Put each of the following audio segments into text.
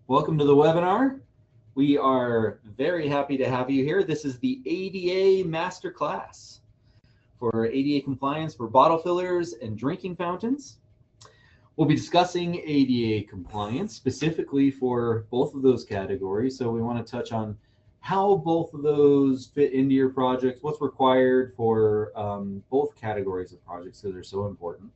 Welcome to the webinar. We are very happy to have you here. This is the ADA Masterclass for ADA compliance for bottle fillers and drinking fountains. We'll be discussing ADA compliance specifically for both of those categories. So we want to touch on how both of those fit into your projects, what's required for both categories of projects because they're so important.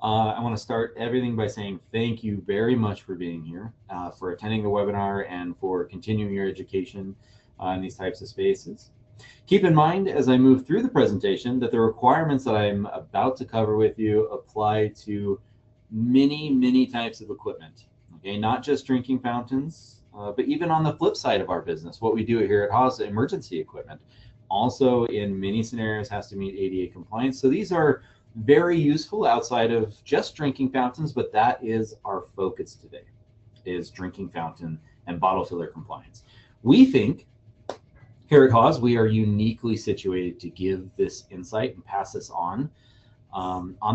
I want to start everything by saying thank you very much for being here, for attending the webinar, and for continuing your education in these types of spaces. Keep in mind as I move through the presentation that the requirements that I'm about to cover with you apply to many types of equipment. Okay, not just drinking fountains, but even on the flip side of our business, what we do here at Haas, emergency equipment, also in many scenarios has to meet ADA compliance. So these are very useful outside of just drinking fountains, but that is our focus today, is drinking fountain and bottle filler compliance. We think here at Haas, we are uniquely situated to give this insight and pass this on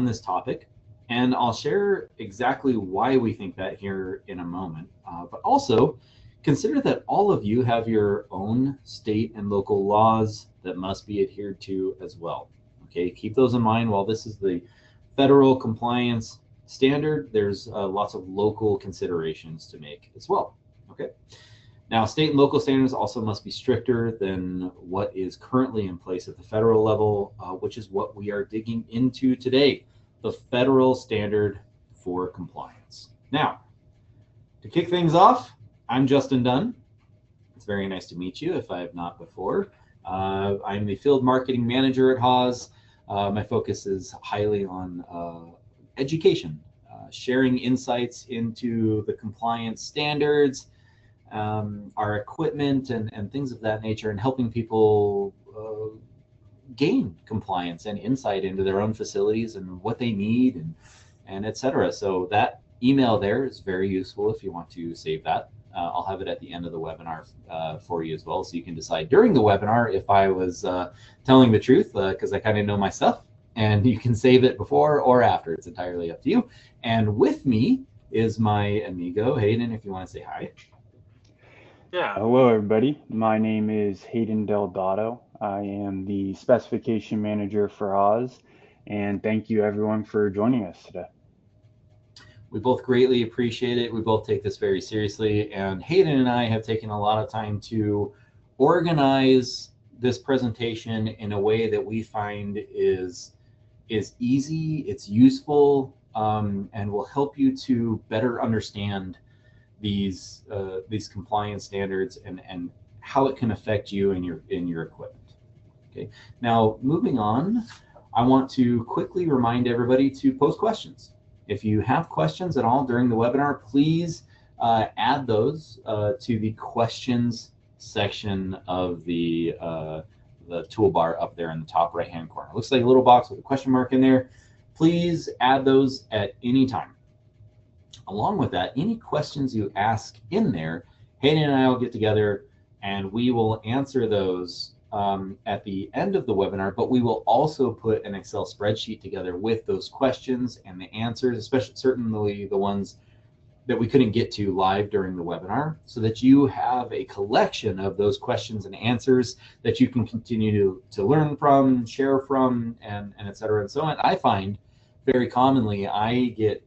this topic. And I'll share exactly why we think that here in a moment. But also consider that all of you have your own state and local laws that must be adhered to as well. Okay, keep those in mind. While this is the federal compliance standard, there's lots of local considerations to make as well. Okay, now state and local standards also must be stricter than what is currently in place at the federal level, which is what we are digging into today, the federal standard for compliance. Now, to kick things off, I'm Justin Dunn. It's very nice to meet you if I have not before. I'm the field marketing manager at Haas. My focus is highly on education, sharing insights into the compliance standards, our equipment, and things of that nature, and helping people gain compliance and insight into their own facilities and what they need and et cetera. So that email there is very useful if you want to save that. I'll have it at the end of the webinar for you as well, so you can decide during the webinar if I was telling the truth, because I kind of know my stuff, and you can save it before or after. It's entirely up to you. And with me is my amigo, Hayden, if you want to say hi. Yeah. Hello, everybody. My name is Hayden Delgado. I am the specification manager for Haas, and thank you everyone for joining us today. We both greatly appreciate it. We both take this very seriously, and Hayden and I have taken a lot of time to organize this presentation in a way that we find is easy, it's useful, and will help you to better understand these compliance standards and how it can affect you in your equipment. Okay. Now, moving on, I want to quickly remind everybody to post questions. If you have questions at all during the webinar, please add those to the questions section of the toolbar up there in the top right-hand corner. It looks like a little box with a question mark in there. Please add those at any time. Along with that, any questions you ask in there, Hayden and I will get together and we will answer those at the end of the webinar, but we will also put an Excel spreadsheet together with those questions and the answers, especially certainly the ones that we couldn't get to live during the webinar, so that you have a collection of those questions and answers that you can continue to learn from, share from, and et cetera and so on. I find very commonly I get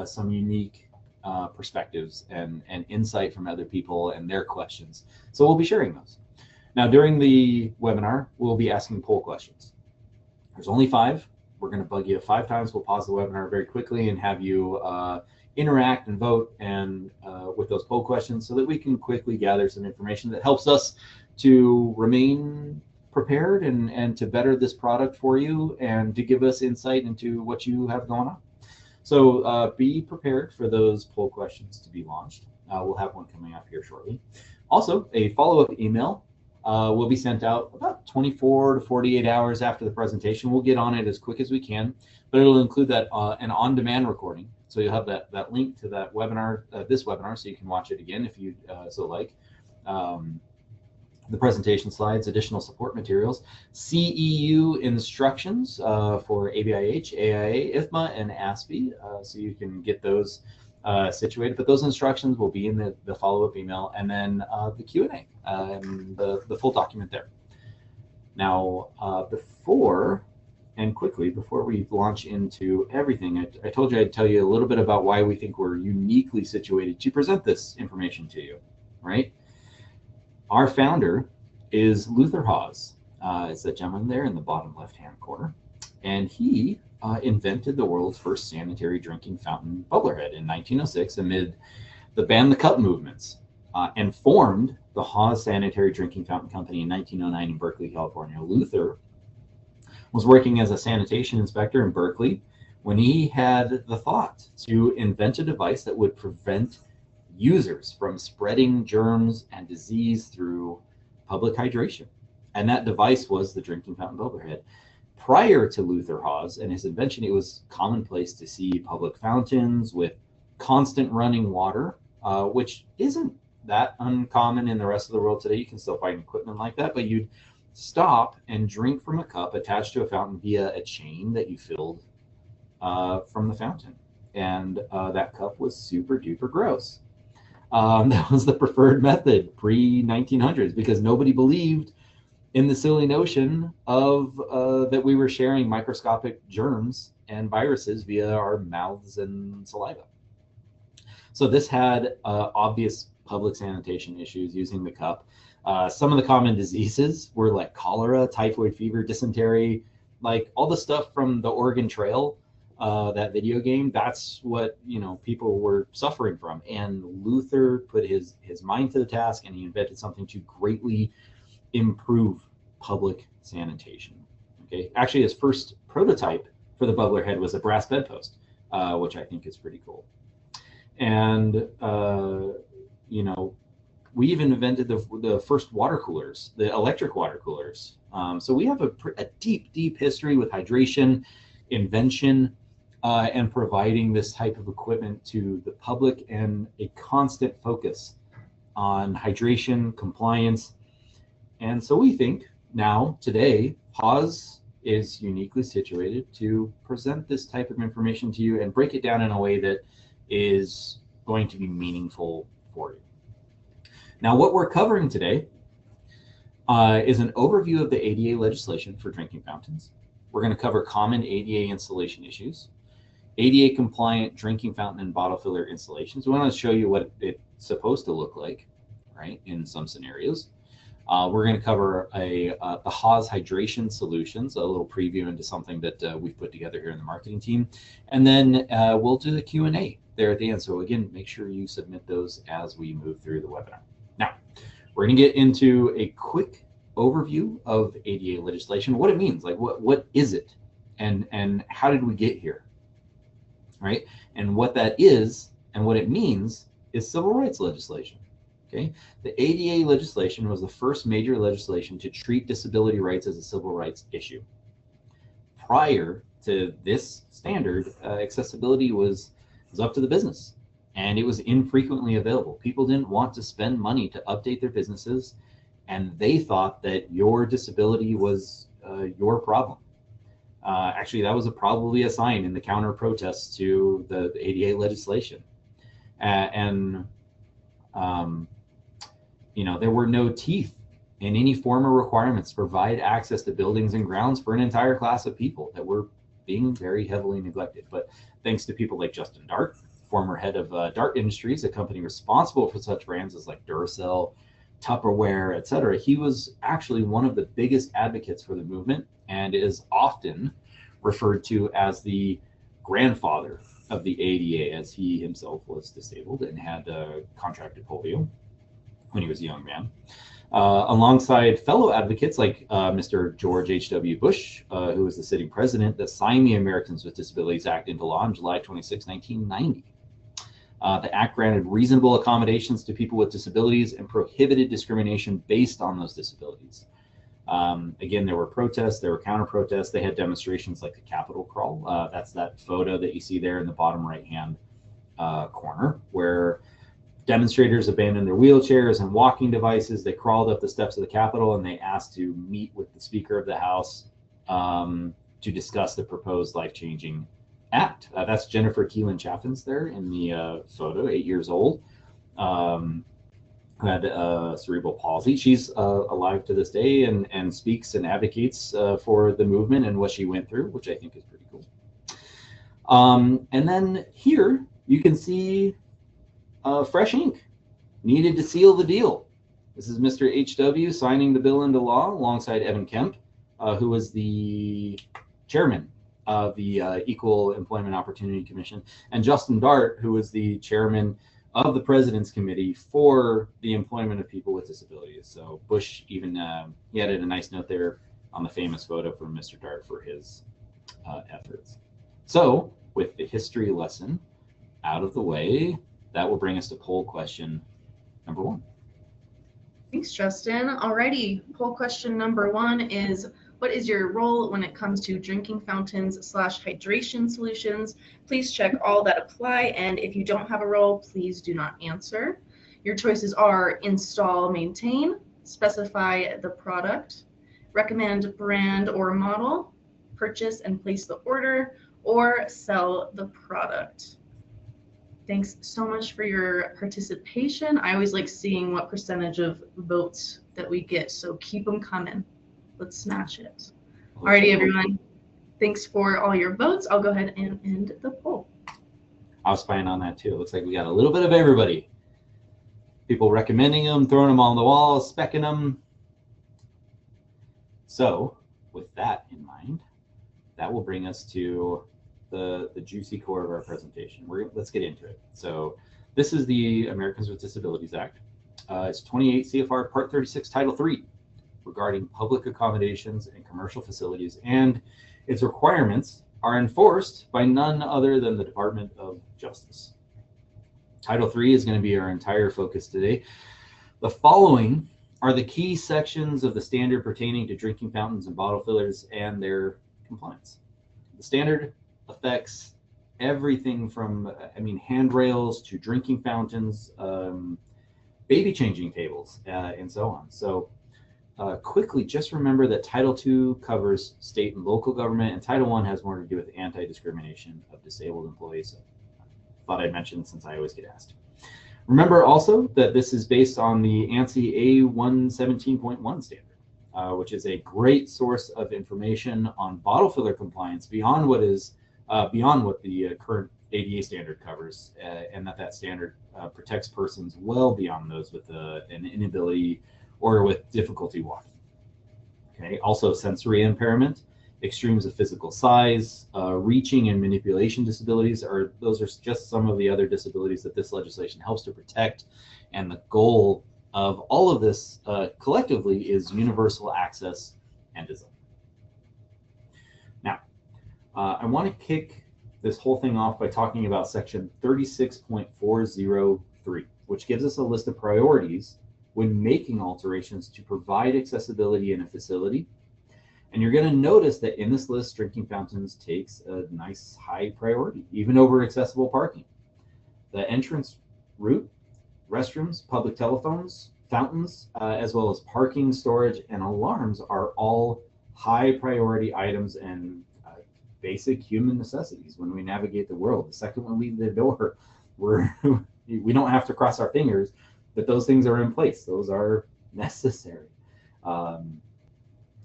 some unique perspectives and insight from other people and their questions. So we'll be sharing those. Now, during the webinar, we'll be asking poll questions. There's only 5. We're going to bug you 5 times. We'll pause the webinar very quickly and have you interact and vote and with those poll questions so that we can quickly gather some information that helps us to remain prepared and to better this product for you and to give us insight into what you have going on. So be prepared for those poll questions to be launched. We'll have one coming up here shortly. Also, a follow-up email will be sent out about 24 to 48 hours after the presentation. We'll get on it as quick as we can, but it'll include that an on-demand recording. So you'll have that link to that webinar, this webinar, so you can watch it again if you so like. The presentation slides, additional support materials, CEU instructions for ABIH, AIA, IFMA, and ASPE, so you can get those situated. But those instructions will be in the follow-up email, and then the Q&A and the full document there. Now, before we launch into everything, I told you I'd tell you a little bit about why we think we're uniquely situated to present this information to you, right? Our founder is Luther Haas. It's that gentleman there in the bottom left-hand corner. And he invented the world's first sanitary drinking fountain bubbler head in 1906 amid the Ban the Cup movements, and formed the Haas Sanitary Drinking Fountain Company in 1909 in Berkeley, California. Luther was working as a sanitation inspector in Berkeley when he had the thought to invent a device that would prevent users from spreading germs and disease through public hydration. And that device was the drinking fountain bubbler head. Prior to Luther Haas and his invention, it was commonplace to see public fountains with constant running water, which isn't that uncommon in the rest of the world today. You can still find equipment like that, but you'd stop and drink from a cup attached to a fountain via a chain that you filled from the fountain. And that cup was super duper gross. That was the preferred method pre-1900s because nobody believed in the silly notion of that we were sharing microscopic germs and viruses via our mouths and saliva. So this had obvious public sanitation issues using the cup. Some of the common diseases were like cholera, typhoid fever, dysentery, like all the stuff from the Oregon Trail, that video game. That's what people were suffering from. And Luther put his mind to the task, and he invented something to greatly improve public sanitation. Okay, actually, his first prototype for the bubbler head was a brass bedpost, which I think is pretty cool. And we even invented the first water coolers, the electric water coolers. So we have a deep history with hydration, invention, and providing this type of equipment to the public, and a constant focus on hydration, compliance. And so we think now, today, Haas is uniquely situated to present this type of information to you and break it down in a way that is going to be meaningful for you. Now, what we're covering today is an overview of the ADA legislation for drinking fountains. We're going to cover common ADA installation issues, ADA compliant drinking fountain and bottle filler installations. We want to show you what it's supposed to look like, right, in some scenarios. We're going to cover the Haas hydration solutions, a little preview into something that we've put together here in the marketing team. And then we'll do the Q&A there at the end. So again, make sure you submit those as we move through the webinar. Now, we're going to get into a quick overview of ADA legislation, what it means, like what is it, and how did we get here, right? And what that is and what it means is civil rights legislation. Okay, the ADA legislation was the first major legislation to treat disability rights as a civil rights issue. Prior to this standard, accessibility was up to the business, and it was infrequently available. People didn't want to spend money to update their businesses, and they thought that your disability was your problem. Actually, that was probably a sign in the counter protests to the ADA legislation. There were no teeth in any form or requirements to provide access to buildings and grounds for an entire class of people that were being very heavily neglected. But thanks to people like Justin Dart, former head of Dart Industries, a company responsible for such brands as like Duracell, Tupperware, etc., he was actually one of the biggest advocates for the movement and is often referred to as the grandfather of the ADA, as he himself was disabled and had contracted polio when he was a young man, alongside fellow advocates like Mr. George H.W. Bush, who was the sitting president that signed the Americans with Disabilities Act into law on July 26, 1990. The act granted reasonable accommodations to people with disabilities and prohibited discrimination based on those disabilities. Again, there were protests, there were counter-protests. They had demonstrations like the Capitol Crawl. That's that photo that you see there in the bottom right-hand corner, where demonstrators abandoned their wheelchairs and walking devices. They crawled up the steps of the Capitol and they asked to meet with the Speaker of the House to discuss the proposed life-changing act. That's Jennifer Keelan Chaffins there in the photo, 8 years old. Had cerebral palsy. She's alive to this day and speaks and advocates for the movement and what she went through, which I think is pretty cool. And then here you can see fresh ink needed to seal the deal. This is Mr. H.W. signing the bill into law alongside Evan Kemp, who was the chairman of the Equal Employment Opportunity Commission, and Justin Dart, who was the chairman of the President's Committee for the Employment of People with Disabilities. So Bush even he added a nice note there on the famous photo from Mr. Dart for his efforts. So with the history lesson out of the way, that will bring us to poll question number 1. Thanks, Justin. Alrighty, poll question number 1 is, what is your role when it comes to drinking fountains / hydration solutions? Please check all that apply, and if you don't have a role, please do not answer. Your choices are install, maintain, specify the product, recommend brand or model, purchase and place the order, or sell the product. Thanks so much for your participation. I always like seeing what percentage of votes that we get, so keep them coming. Let's smash it. Alrighty, everyone. Thanks for all your votes. I'll go ahead and end the poll. I was spying on that too. It looks like we got a little bit of everybody. People recommending them, throwing them on the wall, specking them. So with that in mind, that will bring us to the juicy core of our presentation. Let's get into it. So this is the Americans with Disabilities Act. It's 28 CFR Part 36, Title 3, regarding public accommodations and commercial facilities, and its requirements are enforced by none other than the Department of Justice. Title 3 is going to be our entire focus today. The following are the key sections of the standard pertaining to drinking fountains and bottle fillers and their compliance. The standard affects everything from, handrails to drinking fountains, baby changing tables, and so on. So quickly, just remember that Title II covers state and local government, and Title I has more to do with anti-discrimination of disabled employees. Thought I'd mention since I always get asked. Remember also that this is based on the ANSI A117.1 standard, which is a great source of information on bottle filler compliance beyond what the current ADA standard covers, and that standard protects persons well beyond those with an inability or with difficulty walking. Okay. Also, sensory impairment, extremes of physical size, reaching and manipulation disabilities those are just some of the other disabilities that this legislation helps to protect. And the goal of all of this collectively is universal access and design. Now, I want to kick this whole thing off by talking about section 36.403, which gives us a list of priorities when making alterations to provide accessibility in a facility. And you're going to notice that in this list, drinking fountains takes a nice high priority, even over accessible parking. The entrance route, restrooms, public telephones, fountains, as well as parking, storage, and alarms are all high priority items and basic human necessities when we navigate the world. The second we leave the door, we don't have to cross our fingers, but those things are in place. Those are necessary. And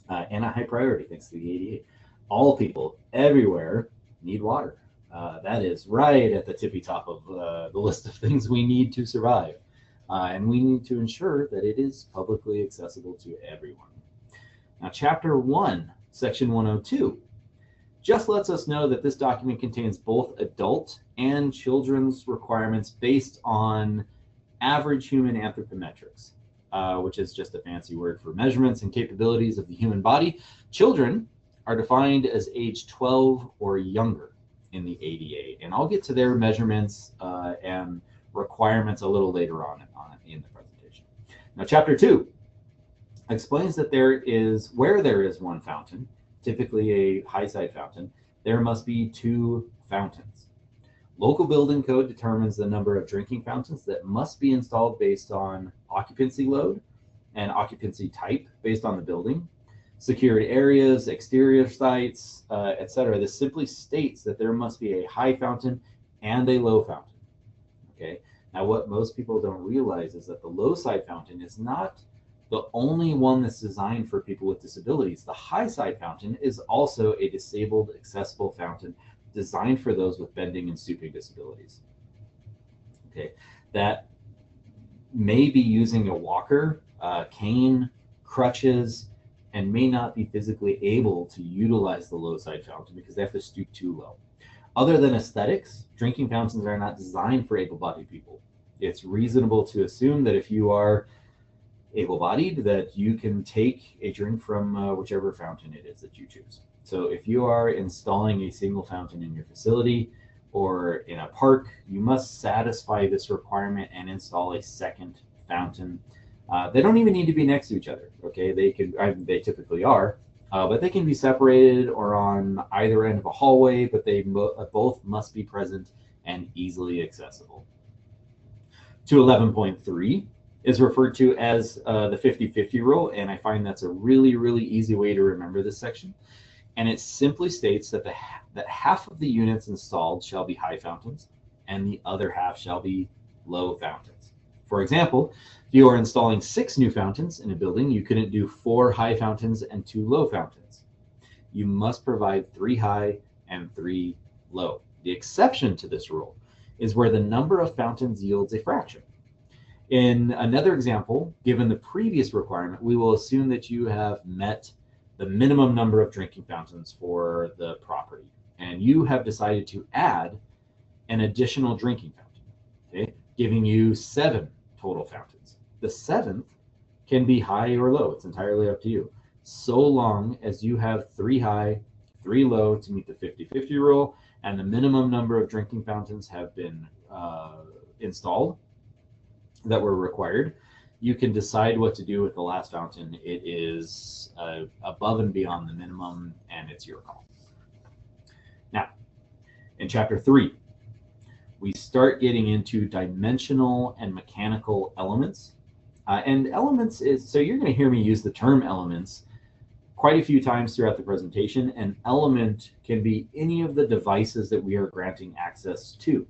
a high priority thanks to the ADA. All people everywhere need water. That is right at the tippy top of the list of things we need to survive. And we need to ensure that it is publicly accessible to everyone. Now, Chapter 1, Section 102, just lets us know that this document contains both adult and children's requirements based on average human anthropometrics, which is just a fancy word for measurements and capabilities of the human body. Children are defined as age 12 or younger in the ADA, and I'll get to their measurements and requirements a little later on in the presentation. Now, Chapter 2 explains that where there is one fountain, typically a high-side fountain, there must be 2 fountains. Local building code determines the number of drinking fountains that must be installed based on occupancy load and occupancy type based on the building. secured areas, exterior sites, etc. This simply states that there must be a high fountain and a low fountain. Okay. Now, what most people don't realize is that the low side fountain is not the only one that's designed for people with disabilities. The high side fountain is also a disabled accessible fountain designed for those with bending and stooping disabilities. Okay, that may be using a walker, cane, crutches, and may not be physically able to utilize the low side fountain because they have to stoop too low. Other than aesthetics, drinking fountains are not designed for able-bodied people. It's reasonable to assume that if you are able-bodied, that you can take a drink from whichever fountain it is that you choose. So if you are installing a single fountain in your facility or in a park, you must satisfy this requirement and install a second fountain. They don't even need to be next to each other. Okay, they typically are, but they can be separated or on either end of a hallway, but they both must be present and easily accessible. 211.3 is referred to as the 50-50 rule, and I find that's a really, really easy way to remember this section. And it simply states that that half of the units installed shall be high fountains and the other half shall be low fountains. For example, if you are installing 6 new fountains in a building, you couldn't do 4 high fountains and 2 low fountains. You must provide 3 high and 3 low. The exception to this rule is where the number of fountains yields a fraction. In another example, given the previous requirement, we will assume that you have met the minimum number of drinking fountains for the property, and you have decided to add an additional drinking fountain, okay, giving you 7 total fountains. The 7th can be high or low. It's entirely up to you, so long as you have 3 high, 3 low to meet the 50-50 rule, and the minimum number of drinking fountains have been installed that were required. You can decide what to do with the last fountain. It is above and beyond the minimum, and it's your call. Now, in chapter 3, we start getting into dimensional and mechanical elements. And elements is, so you're going to hear me use the term elements quite a few times throughout the presentation. An element can be any of the devices that we are granting access to.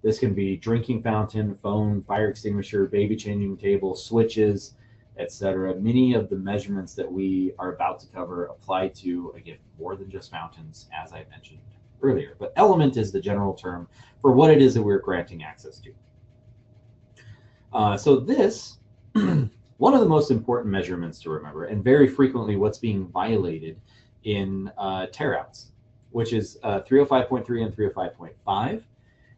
This can be drinking fountain, phone, fire extinguisher, baby changing table, switches, etc. Many of the measurements that we are about to cover apply to, again, more than just fountains, as I mentioned earlier. But element is the general term for what it is that we're granting access to. So this, one of the most important measurements to remember, and very frequently what's being violated in tear-outs, which is 305.3 and 305.5.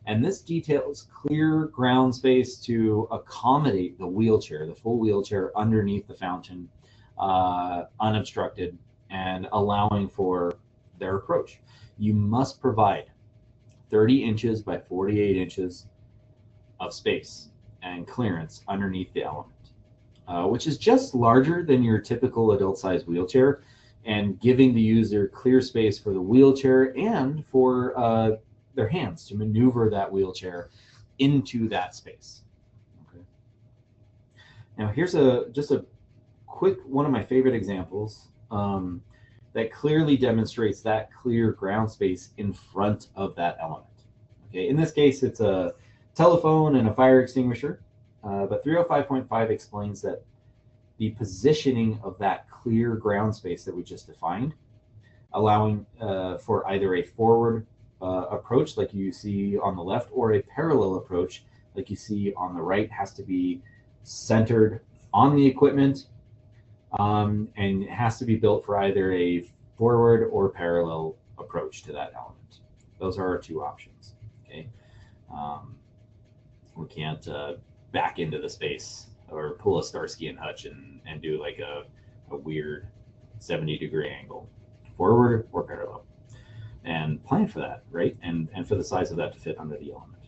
And this details clear ground space to accommodate the wheelchair, the full wheelchair underneath the fountain, unobstructed, and allowing for their approach. You must provide 30 inches by 48 inches of space and clearance underneath the element, which is just larger than your typical adult-sized wheelchair, and giving the user clear space for the wheelchair and for their hands to maneuver that wheelchair into that space. Okay. Now here's just a quick one of my favorite examples that clearly demonstrates that clear ground space in front of that element. Okay, in this case, it's a telephone and a fire extinguisher, but 305.5 explains that the positioning of that clear ground space that we just defined, allowing for either a forward approach like you see on the left or a parallel approach like you see on the right, has to be centered on the equipment, and it has to be built for either a forward or parallel approach to that element. Those are our 2 options. Okay, we can't back into the space or pull a Starsky and Hutch and do like a weird 70-degree angle, forward or parallel, and plan for that, right? And for the size of that to fit under the element.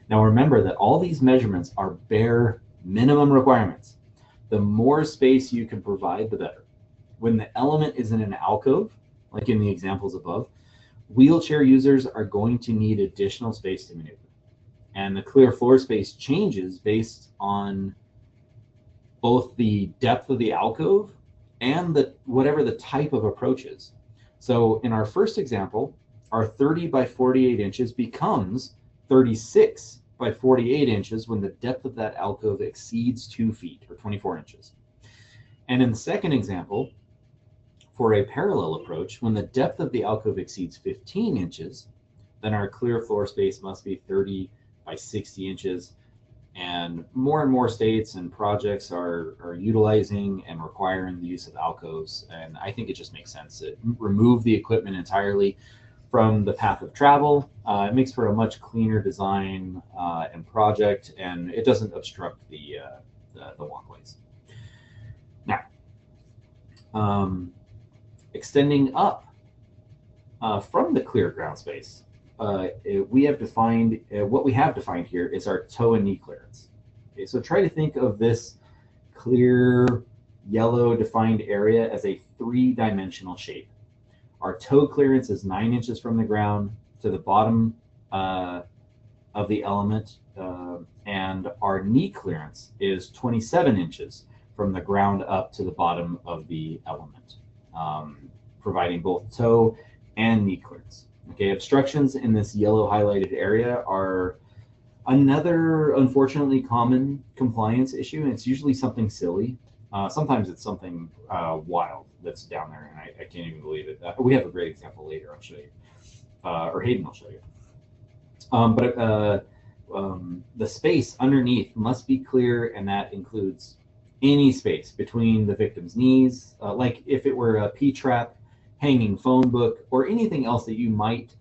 Now remember that all these measurements are bare minimum requirements. The more space you can provide, the better. When the element is in an alcove, like in the examples above, wheelchair users are going to need additional space to maneuver. And the clear floor space changes based on both the depth of the alcove and whatever the type of approach is. So in our first example, our 30 by 48 inches becomes 36 by 48 inches when the depth of that alcove exceeds 2 feet or 24 inches. And in the second example, for a parallel approach, when the depth of the alcove exceeds 15 inches, then our clear floor space must be 30 by 60 inches. And more states and projects are utilizing and requiring the use of alcoves. And I think it just makes sense to remove the equipment entirely from the path of travel. It makes for a much cleaner design and project, and it doesn't obstruct the walkways. Now, extending up from the clear ground space, we have defined, what we have defined here is our toe and knee clearance. Okay, so try to think of this clear yellow defined area as a 3-dimensional shape. Our toe clearance is 9 inches from the ground to the bottom of the element, and our knee clearance is 27 inches from the ground up to the bottom of the element, providing both toe and knee clearance. Okay, obstructions in this yellow highlighted area are another unfortunately common compliance issue, and it's usually something silly. Sometimes it's something wild that's down there, and I can't even believe it. We have a great example later, I'll show you. Or Hayden will show you. The space underneath must be clear, and that includes any space between the victim's knees, like if it were a P-trap, hanging phone book, or anything else that you might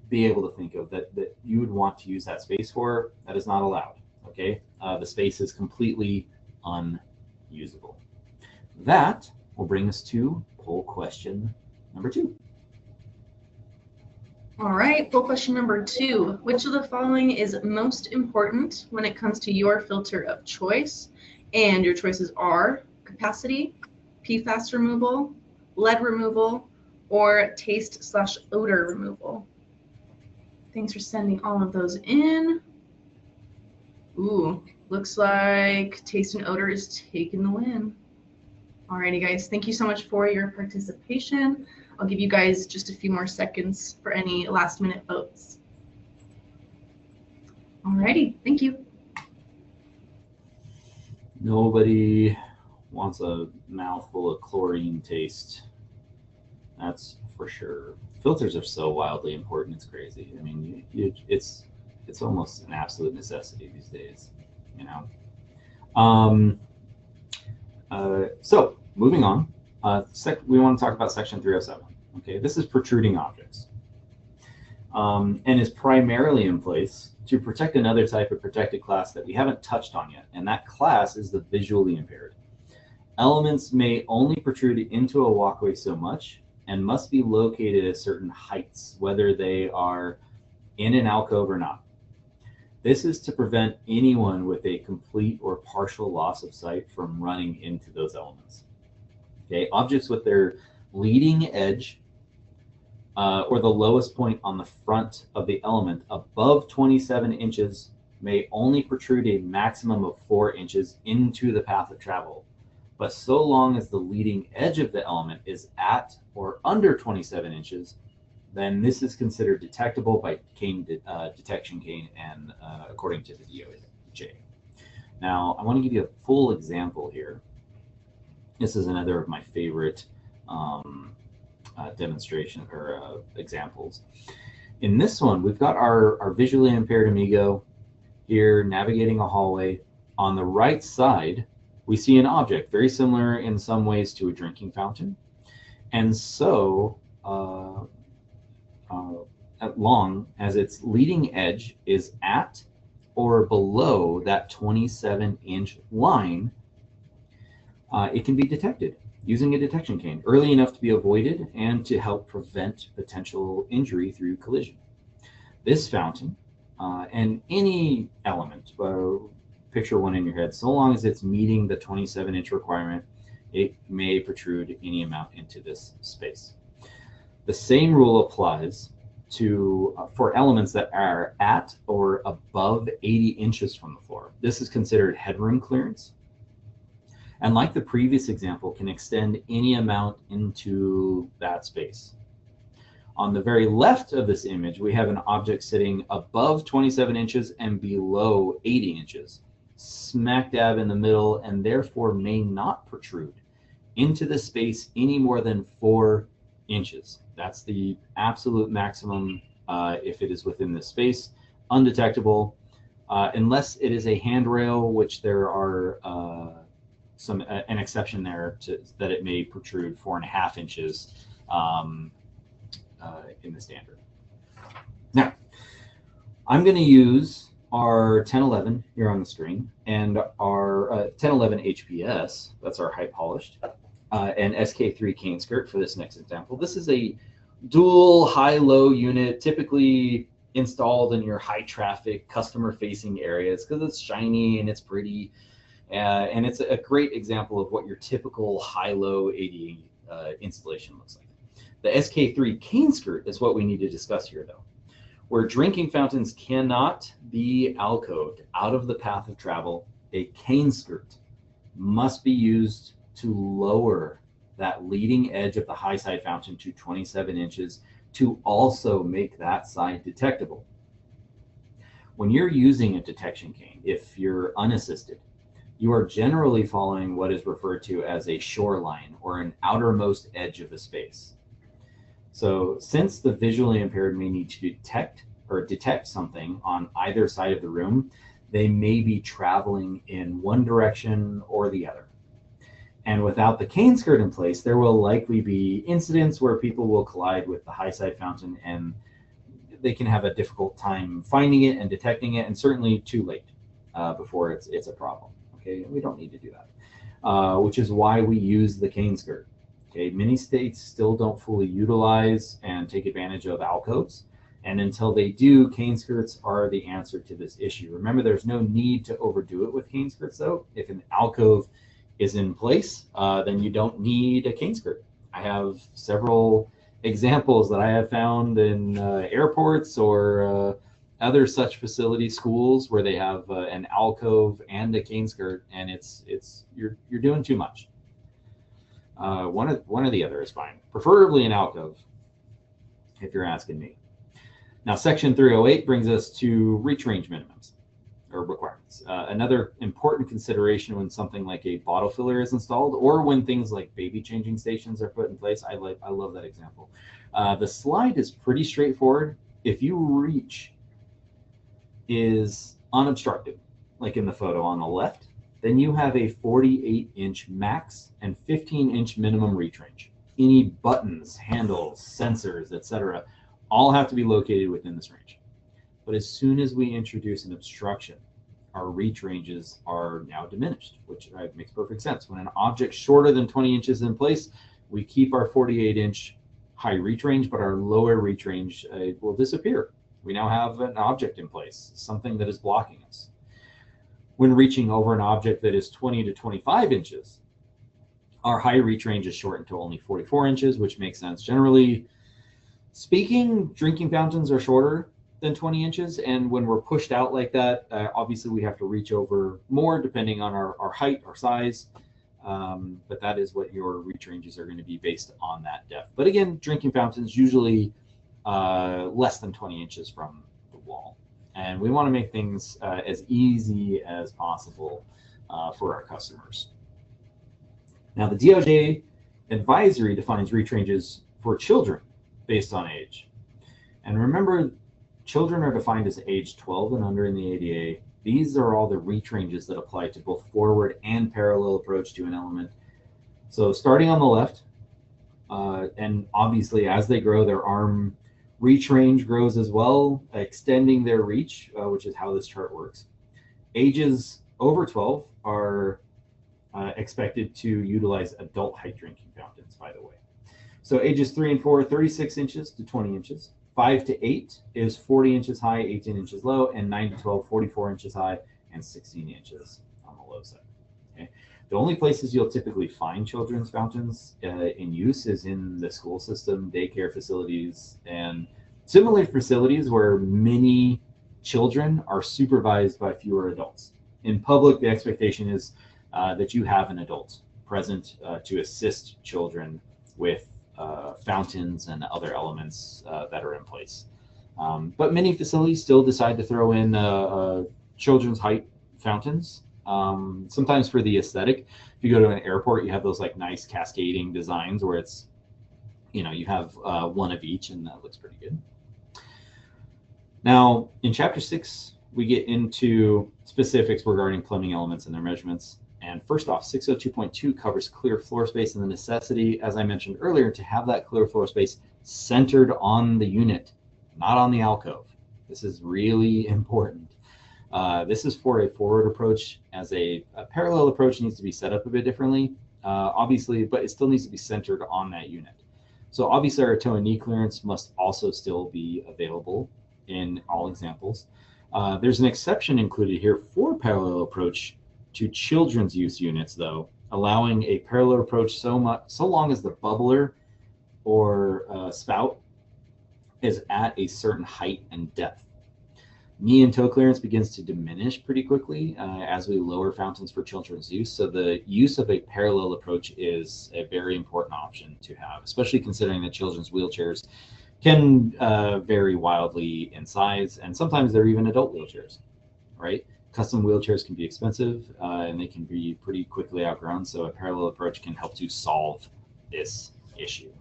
be able to think of that you would want to use that space for. That is not allowed. Okay, the space is completely unusable. That will bring us to poll question number 2. All right, poll question number 2. Which of the following is most important when it comes to your filter of choice? And your choices are capacity, PFAS removal, lead removal, or taste/odor removal. Thanks for sending all of those in. Ooh, looks like taste and odor is taking the win. Alrighty guys, thank you so much for your participation. I'll give you guys just a few more seconds for any last minute votes. Alrighty, thank you. Nobody wants a mouthful of chlorine taste. That's for sure. Filters are so wildly important, it's crazy. I mean, it's almost an absolute necessity these days, you know. So moving on, we want to talk about section 307. Okay, this is protruding objects, and is primarily in place to protect another type of protected class that we haven't touched on yet, and that class is the visually impaired. Elements may only protrude into a walkway so much and must be located at certain heights, whether they are in an alcove or not. This is to prevent anyone with a complete or partial loss of sight from running into those elements. Okay, objects with their leading edge or the lowest point on the front of the element above 27 inches may only protrude a maximum of 4 inches into the path of travel. But so long as the leading edge of the element is at or under 27 inches, then this is considered detectable by detection cane and according to the DOJ. Now, I want to give you a full example here. This is another of my favorite demonstration or examples. In this one, we've got our visually impaired amigo here navigating a hallway. On the right side, we see an object very similar in some ways to a drinking fountain. And so, as long as its leading edge is at or below that 27-inch line, it can be detected using a detection cane early enough to be avoided and to help prevent potential injury through collision. This fountain and any element, picture one in your head, so long as it's meeting the 27-inch requirement, it may protrude any amount into this space. The same rule applies to for elements that are at or above 80 inches from the floor. This is considered headroom clearance. and like the previous example, can extend any amount into that space. On the very left of this image, we have an object sitting above 27 inches and below 80 inches, smack dab in the middle, and therefore may not protrude into the space any more than 4 inches. That's the absolute maximum if it is within this space, undetectable, unless it is a handrail, which there are an exception there to that it may protrude 4.5 inches in the standard. Now, I'm going to use our 1011 here on the screen and our 1011 HPS, that's our high polished, and SK3 cane skirt for this next example. This is a dual high-low unit, typically installed in your high traffic customer facing areas because it's shiny and it's pretty, and it's a great example of what your typical high-low ADA installation looks like. The SK3 cane skirt is what we need to discuss here, though. Where drinking fountains cannot be alcoved out of the path of travel, a cane skirt must be used to lower that leading edge of the high side fountain to 27 inches to also make that side detectable. When you're using a detection cane, if you're unassisted, you are generally following what is referred to as a shoreline or an outermost edge of a space. So since the visually impaired may need to detect something on either side of the room, they may be traveling in one direction or the other. And without the cane skirt in place, there will likely be incidents where people will collide with the high side fountain and they can have a difficult time finding it and detecting it, and certainly too late before it's a problem. Okay, we don't need to do that, which is why we use the cane skirt. Okay, many states still don't fully utilize and take advantage of alcoves, and until they do, cane skirts are the answer to this issue. Remember, there's no need to overdo it with cane skirts, though. If an alcove is in place, then you don't need a cane skirt. I have several examples that I have found in airports or other such facilities, schools, where they have an alcove and a cane skirt, and you're doing too much. One or the other is fine, preferably an alcove, if you're asking me. Now, Section 308 brings us to reach range minimums or requirements. Another important consideration when something like a bottle filler is installed, or when things like baby changing stations are put in place. I love that example. The slide is pretty straightforward. If you reach is unobstructed, like in the photo on the left, then you have a 48-inch max and 15-inch minimum reach range. Any buttons, handles, sensors, etc., all have to be located within this range. But as soon as we introduce an obstruction, our reach ranges are now diminished, which makes perfect sense. When an object shorter than 20 inches in place, we keep our 48-inch high reach range, but our lower reach range will disappear. We now have an object in place, something that is blocking us. When reaching over an object that is 20 to 25 inches, our high reach range is shortened to only 44 inches, which makes sense. Generally speaking, drinking fountains are shorter than 20 inches, and when we're pushed out like that, obviously we have to reach over more depending on our height, our size, but that is what your reach ranges are going to be based on that depth. But again, drinking fountains usually less than 20 inches from the wall, and we want to make things as easy as possible for our customers. Now, the DOJ advisory defines reach ranges for children based on age, and remember, children are defined as age 12 and under in the ADA. These are all the reach ranges that apply to both forward and parallel approach to an element. So starting on the left, and obviously as they grow, their arm reach range grows as well, extending their reach, which is how this chart works. Ages over 12 are expected to utilize adult height drinking fountains, by the way. So ages 3 and 4, 36 inches to 20 inches. 5 to 8 is 40 inches high, 18 inches low, and 9 to 12, 44 inches high, and 16 inches on the low side. Okay. The only places you'll typically find children's fountains in use is in the school system, daycare facilities, and similar facilities where many children are supervised by fewer adults. In public, the expectation is that you have an adult present to assist children with fountains and other elements that are in place. But many facilities still decide to throw in children's height fountains, sometimes for the aesthetic. If you go to an airport, you have those like nice cascading designs where it's, you have one of each, and that looks pretty good. Now, in Chapter 6, we get into specifics regarding plumbing elements and their measurements. And first off, 602.2 covers clear floor space and the necessity, as I mentioned earlier, to have that clear floor space centered on the unit, not on the alcove. This is really important. This is for a forward approach, as a parallel approach needs to be set up a bit differently, obviously, but it still needs to be centered on that unit. So obviously our toe and knee clearance must also still be available in all examples. There's an exception included here for parallel approach to children's use units, though, allowing a parallel approach so long as the bubbler or spout is at a certain height and depth. Knee and toe clearance begins to diminish pretty quickly as we lower fountains for children's use. So the use of a parallel approach is a very important option to have, especially considering that children's wheelchairs can vary wildly in size, and sometimes they're even adult wheelchairs, right? Custom wheelchairs can be expensive and they can be pretty quickly outgrown, so a parallel approach can help to solve this issue.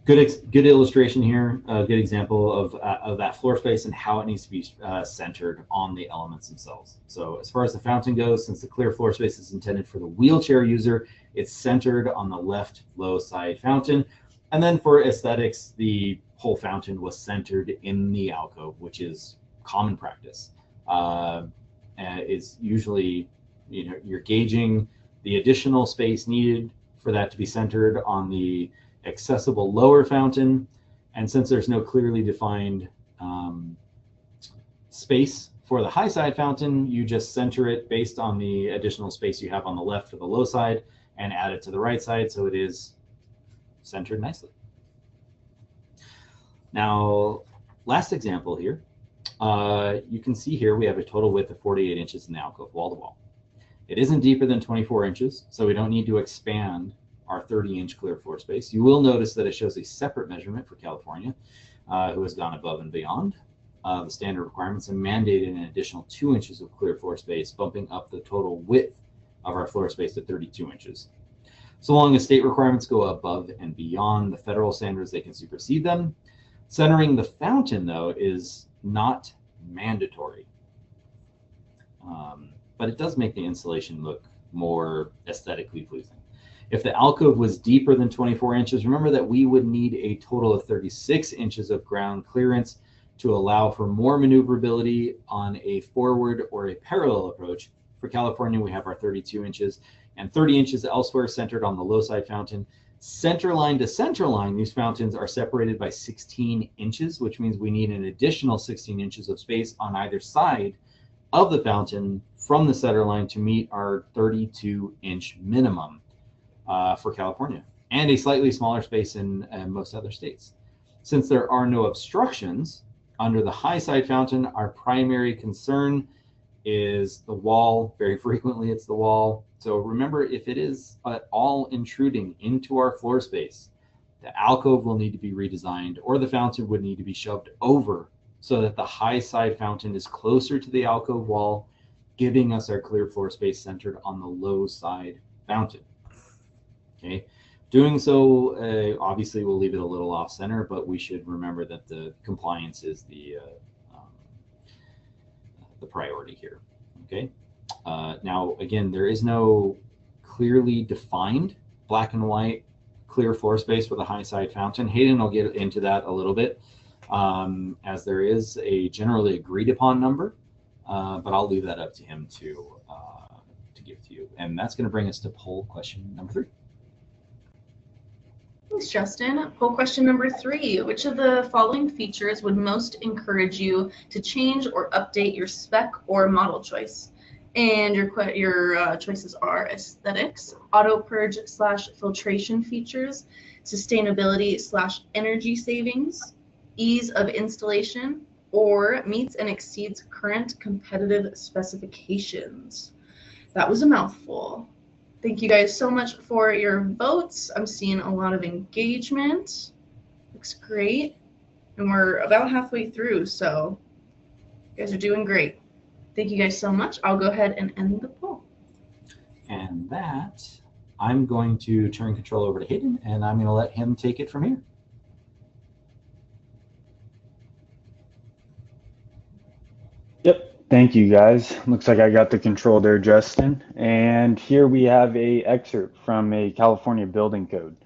Good illustration here, a good example of that floor space and how it needs to be centered on the elements themselves. So as far as the fountain goes, since the clear floor space is intended for the wheelchair user, it's centered on the left low side fountain. And then for aesthetics, the whole fountain was centered in the alcove, which is common practice. Is usually, you're gauging the additional space needed for that to be centered on the accessible lower fountain, and since there's no clearly defined space for the high side fountain, you just center it based on the additional space you have on the left for the low side and add it to the right side so it is centered nicely. Now, last example here, you can see here we have a total width of 48 inches in the alcove wall to wall. It isn't deeper than 24 inches, so we don't need to expand our 30-inch clear floor space. You will notice that it shows a separate measurement for California, who has gone above and beyond the standard requirements and mandated an additional 2 inches of clear floor space, bumping up the total width of our floor space to 32 inches. So long as state requirements go above and beyond the federal standards, they can supersede them. Centering the fountain, though, is not mandatory, but it does make the installation look more aesthetically pleasing. If the alcove was deeper than 24 inches, remember that we would need a total of 36 inches of ground clearance to allow for more maneuverability on a forward or a parallel approach. For California, we have our 32 inches and 30 inches elsewhere centered on the low side fountain. Center line to center line, these fountains are separated by 16 inches, which means we need an additional 16 inches of space on either side of the fountain from the center line to meet our 32-inch minimum for California, and a slightly smaller space in most other states. Since there are no obstructions under the high side fountain, our primary concern is the wall. Very frequently it's the wall. So remember, if it is at all intruding into our floor space, the alcove will need to be redesigned, or the fountain would need to be shoved over so that the high side fountain is closer to the alcove wall, giving us our clear floor space centered on the low side fountain. Okay, doing so obviously will leave it a little off center, but we should remember that the compliance is the priority here. Okay, now again, there is no clearly defined black and white clear floor space for the high side fountain. Hayden will get into that a little bit, as there is a generally agreed upon number, but I'll leave that up to him to give to you. And that's going to bring us to poll question number 3. Thanks, Justin. Poll question number 3. Which of the following features would most encourage you to change or update your spec or model choice? And your choices are aesthetics, auto purge / filtration features, sustainability / energy savings, ease of installation, or meets and exceeds current competitive specifications. That was a mouthful. Thank you guys so much for your votes. I'm seeing a lot of engagement. Looks great. And we're about halfway through, so you guys are doing great. Thank you guys so much. I'll go ahead and end the poll. And that, I'm going to turn control over to Hayden, and I'm going to let him take it from here. Yep. Thank you, guys. Looks like I got the control there, Justin. And here we have a excerpt from a California building code.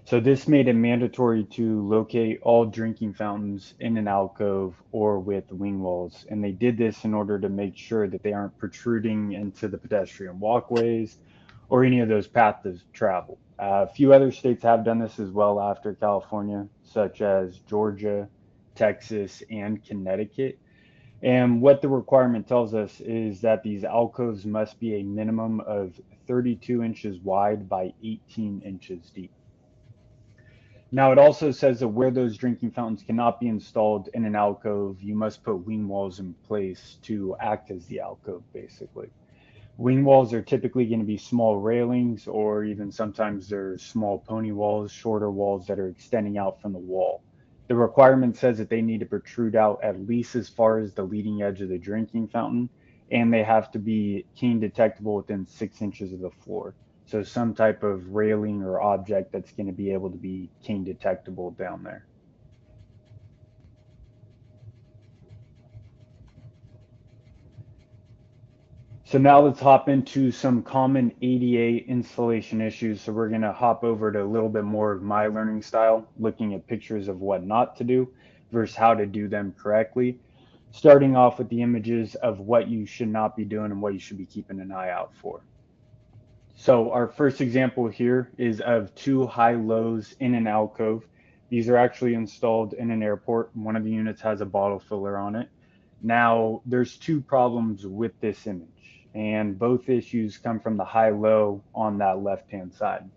So this made it mandatory to locate all drinking fountains in an alcove or with wing walls. And they did this in order to make sure that they aren't protruding into the pedestrian walkways or any of those paths of travel. A few other states have done this as well after California, such as Georgia, Texas, and Connecticut. And what the requirement tells us is that these alcoves must be a minimum of 32 inches wide by 18 inches deep. Now, it also says that where those drinking fountains cannot be installed in an alcove, you must put wing walls in place to act as the alcove, basically. Wing walls are typically going to be small railings, or even sometimes they're small pony walls, shorter walls that are extending out from the wall. The requirement says that they need to protrude out at least as far as the leading edge of the drinking fountain, and they have to be cane detectable within 6 inches of the floor. So some type of railing or object that's going to be able to be cane detectable down there. So now let's hop into some common ADA installation issues. So we're going to hop over to a little bit more of my learning style, looking at pictures of what not to do versus how to do them correctly. Starting off with the images of what you should not be doing and what you should be keeping an eye out for. So our first example here is of two high-lows in an alcove. These are actually installed in an airport. One of the units has a bottle filler on it. Now, there's two problems with this image, and both issues come from the high-low on that left-hand side.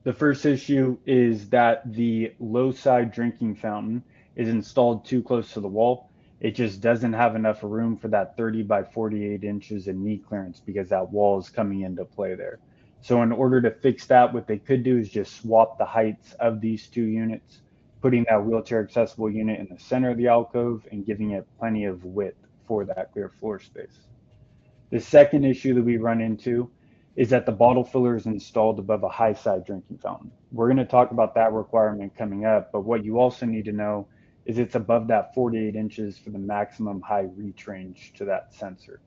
The first issue is that the low side drinking fountain is installed too close to the wall. It just doesn't have enough room for that 30 by 48 inches in knee clearance because that wall is coming into play there. So in order to fix that, what they could do is just swap the heights of these two units, putting that wheelchair accessible unit in the center of the alcove and giving it plenty of width for that clear floor space. The second issue that we run into is that the bottle filler is installed above a high side drinking fountain. We're going to talk about that requirement coming up, but what you also need to know is it's above that 48 inches for the maximum high reach range to that sensor.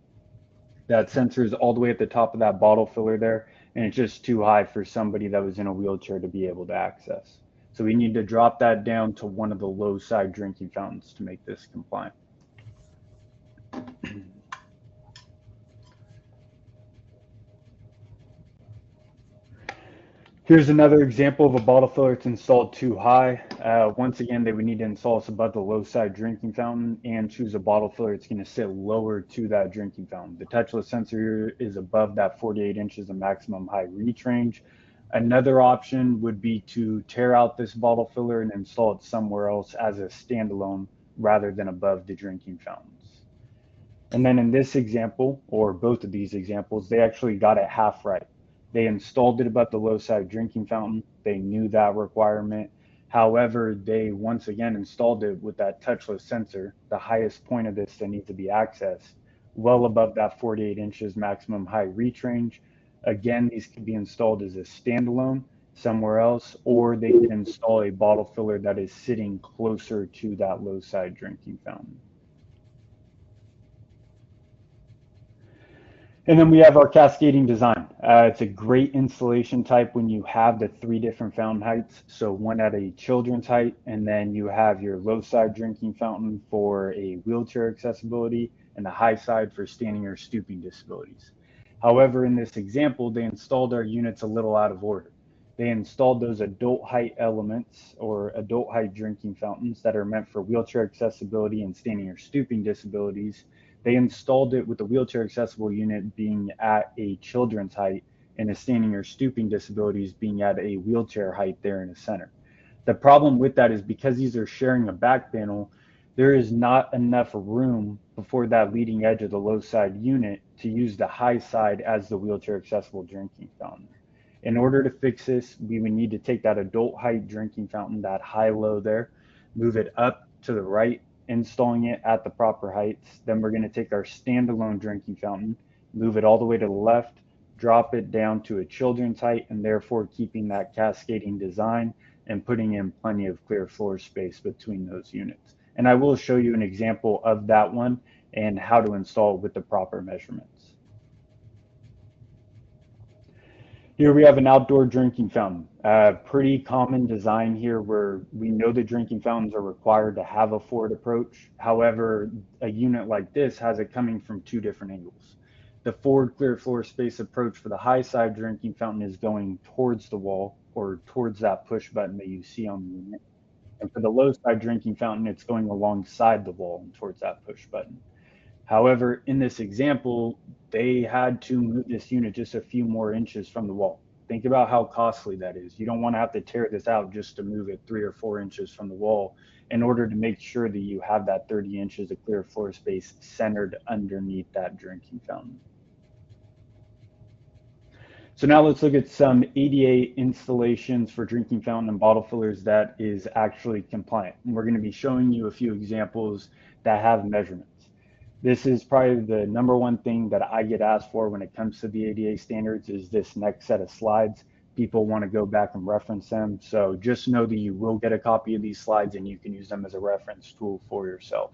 That sensor is all the way at the top of that bottle filler there, and it's just too high for somebody that was in a wheelchair to be able to access. So we need to drop that down to one of the low side drinking fountains to make this compliant. Here's another example of a bottle filler that's installed too high. Once again, they would need to install this above the low side drinking fountain and choose a bottle filler that's going to sit lower to that drinking fountain. The touchless sensor here is above that 48 inches of maximum high reach range. Another option would be to tear out this bottle filler and install it somewhere else as a standalone rather than above the drinking fountains. And then in this example, or both of these examples, they actually got it half right. They installed it above the low side drinking fountain. They knew that requirement. However, they once again installed it with that touchless sensor, the highest point of this that needs to be accessed, well above that 48 inches maximum high reach range. Again, these could be installed as a standalone somewhere else, or they could install a bottle filler that is sitting closer to that low side drinking fountain. And then we have our cascading design. It's a great installation type when you have the three different fountain heights. So one at a children's height, and then you have your low side drinking fountain for a wheelchair accessibility and the high side for standing or stooping disabilities. However, in this example, they installed our units a little out of order. They installed those adult height elements or adult height drinking fountains that are meant for wheelchair accessibility and standing or stooping disabilities. They installed it with the wheelchair accessible unit being at a children's height and a standing or stooping disabilities being at a wheelchair height there in the center. The problem with that is because these are sharing a back panel, there is not enough room before that leading edge of the low side unit to use the high side as the wheelchair accessible drinking fountain. In order to fix this, we would need to take that adult height drinking fountain, that high low there, move it up to the right, installing it at the proper heights. Then we're going to take our standalone drinking fountain, move it all the way to the left, drop it down to a children's height, and therefore keeping that cascading design and putting in plenty of clear floor space between those units. And I will show you an example of that one and how to install it with the proper measurements. Here we have an outdoor drinking fountain. Pretty common design here where we know the drinking fountains are required to have a forward approach. However, a unit like this has it coming from two different angles. The forward clear floor space approach for the high side drinking fountain is going towards the wall or towards that push button that you see on the unit. And for the low side drinking fountain, it's going alongside the wall and towards that push button. However, in this example, they had to move this unit just a few more inches from the wall. Think about how costly that is. You don't want to have to tear this out just to move it 3 or 4 inches from the wall in order to make sure that you have that 30 inches of clear floor space centered underneath that drinking fountain. So now let's look at some ADA installations for drinking fountain and bottle fillers that is actually compliant. And we're going to be showing you a few examples that have measurements. This is probably the number one thing that I get asked for when it comes to the ADA standards is this next set of slides. People want to go back and reference them. So just know that you will get a copy of these slides and you can use them as a reference tool for yourself.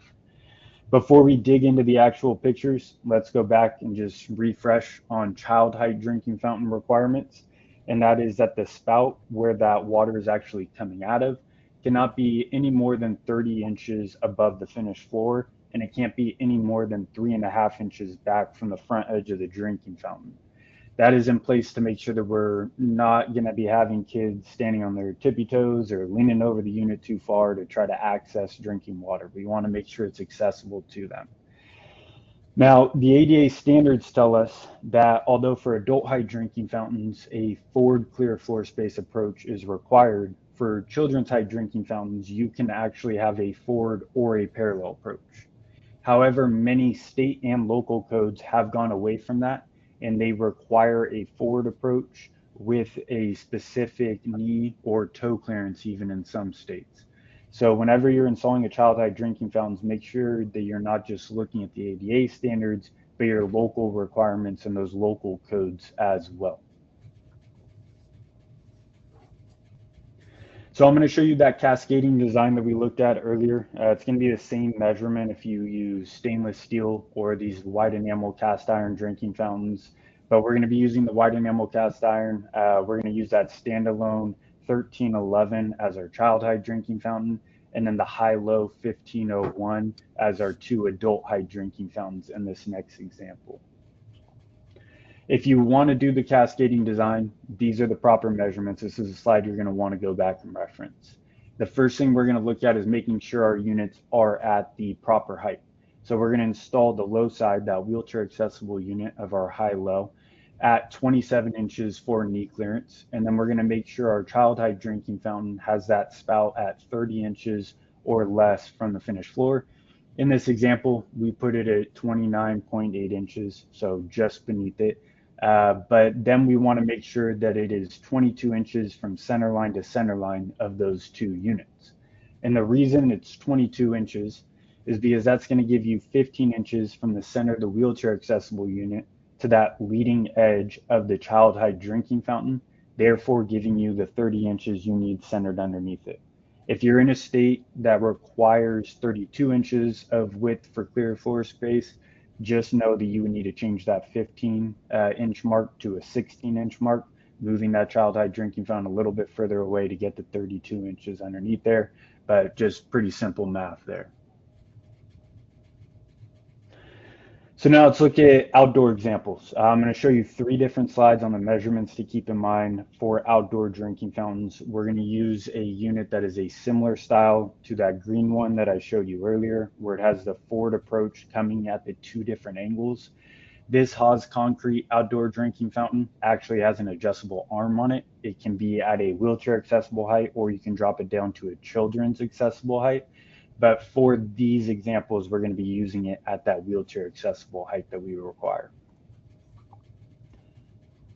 Before we dig into the actual pictures, let's go back and just refresh on child height drinking fountain requirements. And that is that the spout where that water is actually coming out of cannot be any more than 30 inches above the finished floor, and it can't be any more than 3.5 inches back from the front edge of the drinking fountain. That is in place to make sure that we're not going to be having kids standing on their tippy toes or leaning over the unit too far to try to access drinking water. We want to make sure it's accessible to them. Now, the ADA standards tell us that although for adult height drinking fountains, a forward clear floor space approach is required, for children's height drinking fountains, you can actually have a forward or a parallel approach. However, many state and local codes have gone away from that, and they require a forward approach with a specific knee or toe clearance, even in some states. So whenever you're installing a child height drinking fountains, make sure that you're not just looking at the ADA standards, but your local requirements and those local codes as well. So I'm going to show you that cascading design that we looked at earlier. It's going to be the same measurement if you use stainless steel or these white enamel cast iron drinking fountains, but we're going to be using the white enamel cast iron. We're going to use that standalone 1311 as our child height drinking fountain, and then the high-low 1501 as our two adult height drinking fountains in this next example. If you want to do the cascading design, these are the proper measurements. This is a slide you're going to want to go back and reference. The first thing we're going to look at is making sure our units are at the proper height. So we're going to install the low side, that wheelchair accessible unit of our high-low at 27 inches for knee clearance. And then we're going to make sure our child height drinking fountain has that spout at 30 inches or less from the finished floor. In this example, we put it at 29.8 inches, so just beneath it. But then we want to make sure that it is 22 inches from center line to center line of those two units. And the reason it's 22 inches is because that's going to give you 15 inches from the center of the wheelchair accessible unit to that leading edge of the child height drinking fountain, therefore giving you the 30 inches you need centered underneath it. If you're in a state that requires 32 inches of width for clear floor space, just know that you would need to change that 15-inch mark to a 16-inch mark, moving that child height drinking fountain a little bit further away to get the 32 inches underneath there, but just pretty simple math there. So now let's look at outdoor examples. I'm going to show you 3 different slides on the measurements to keep in mind for outdoor drinking fountains. We're going to use a unit that is a similar style to that green one that I showed you earlier, where it has the forward approach coming at the 2 different angles. This Haas Concrete outdoor drinking fountain actually has an adjustable arm on it. It can be at a wheelchair accessible height, or you can drop it down to a children's accessible height. But for these examples, we're going to be using it at that wheelchair accessible height that we require.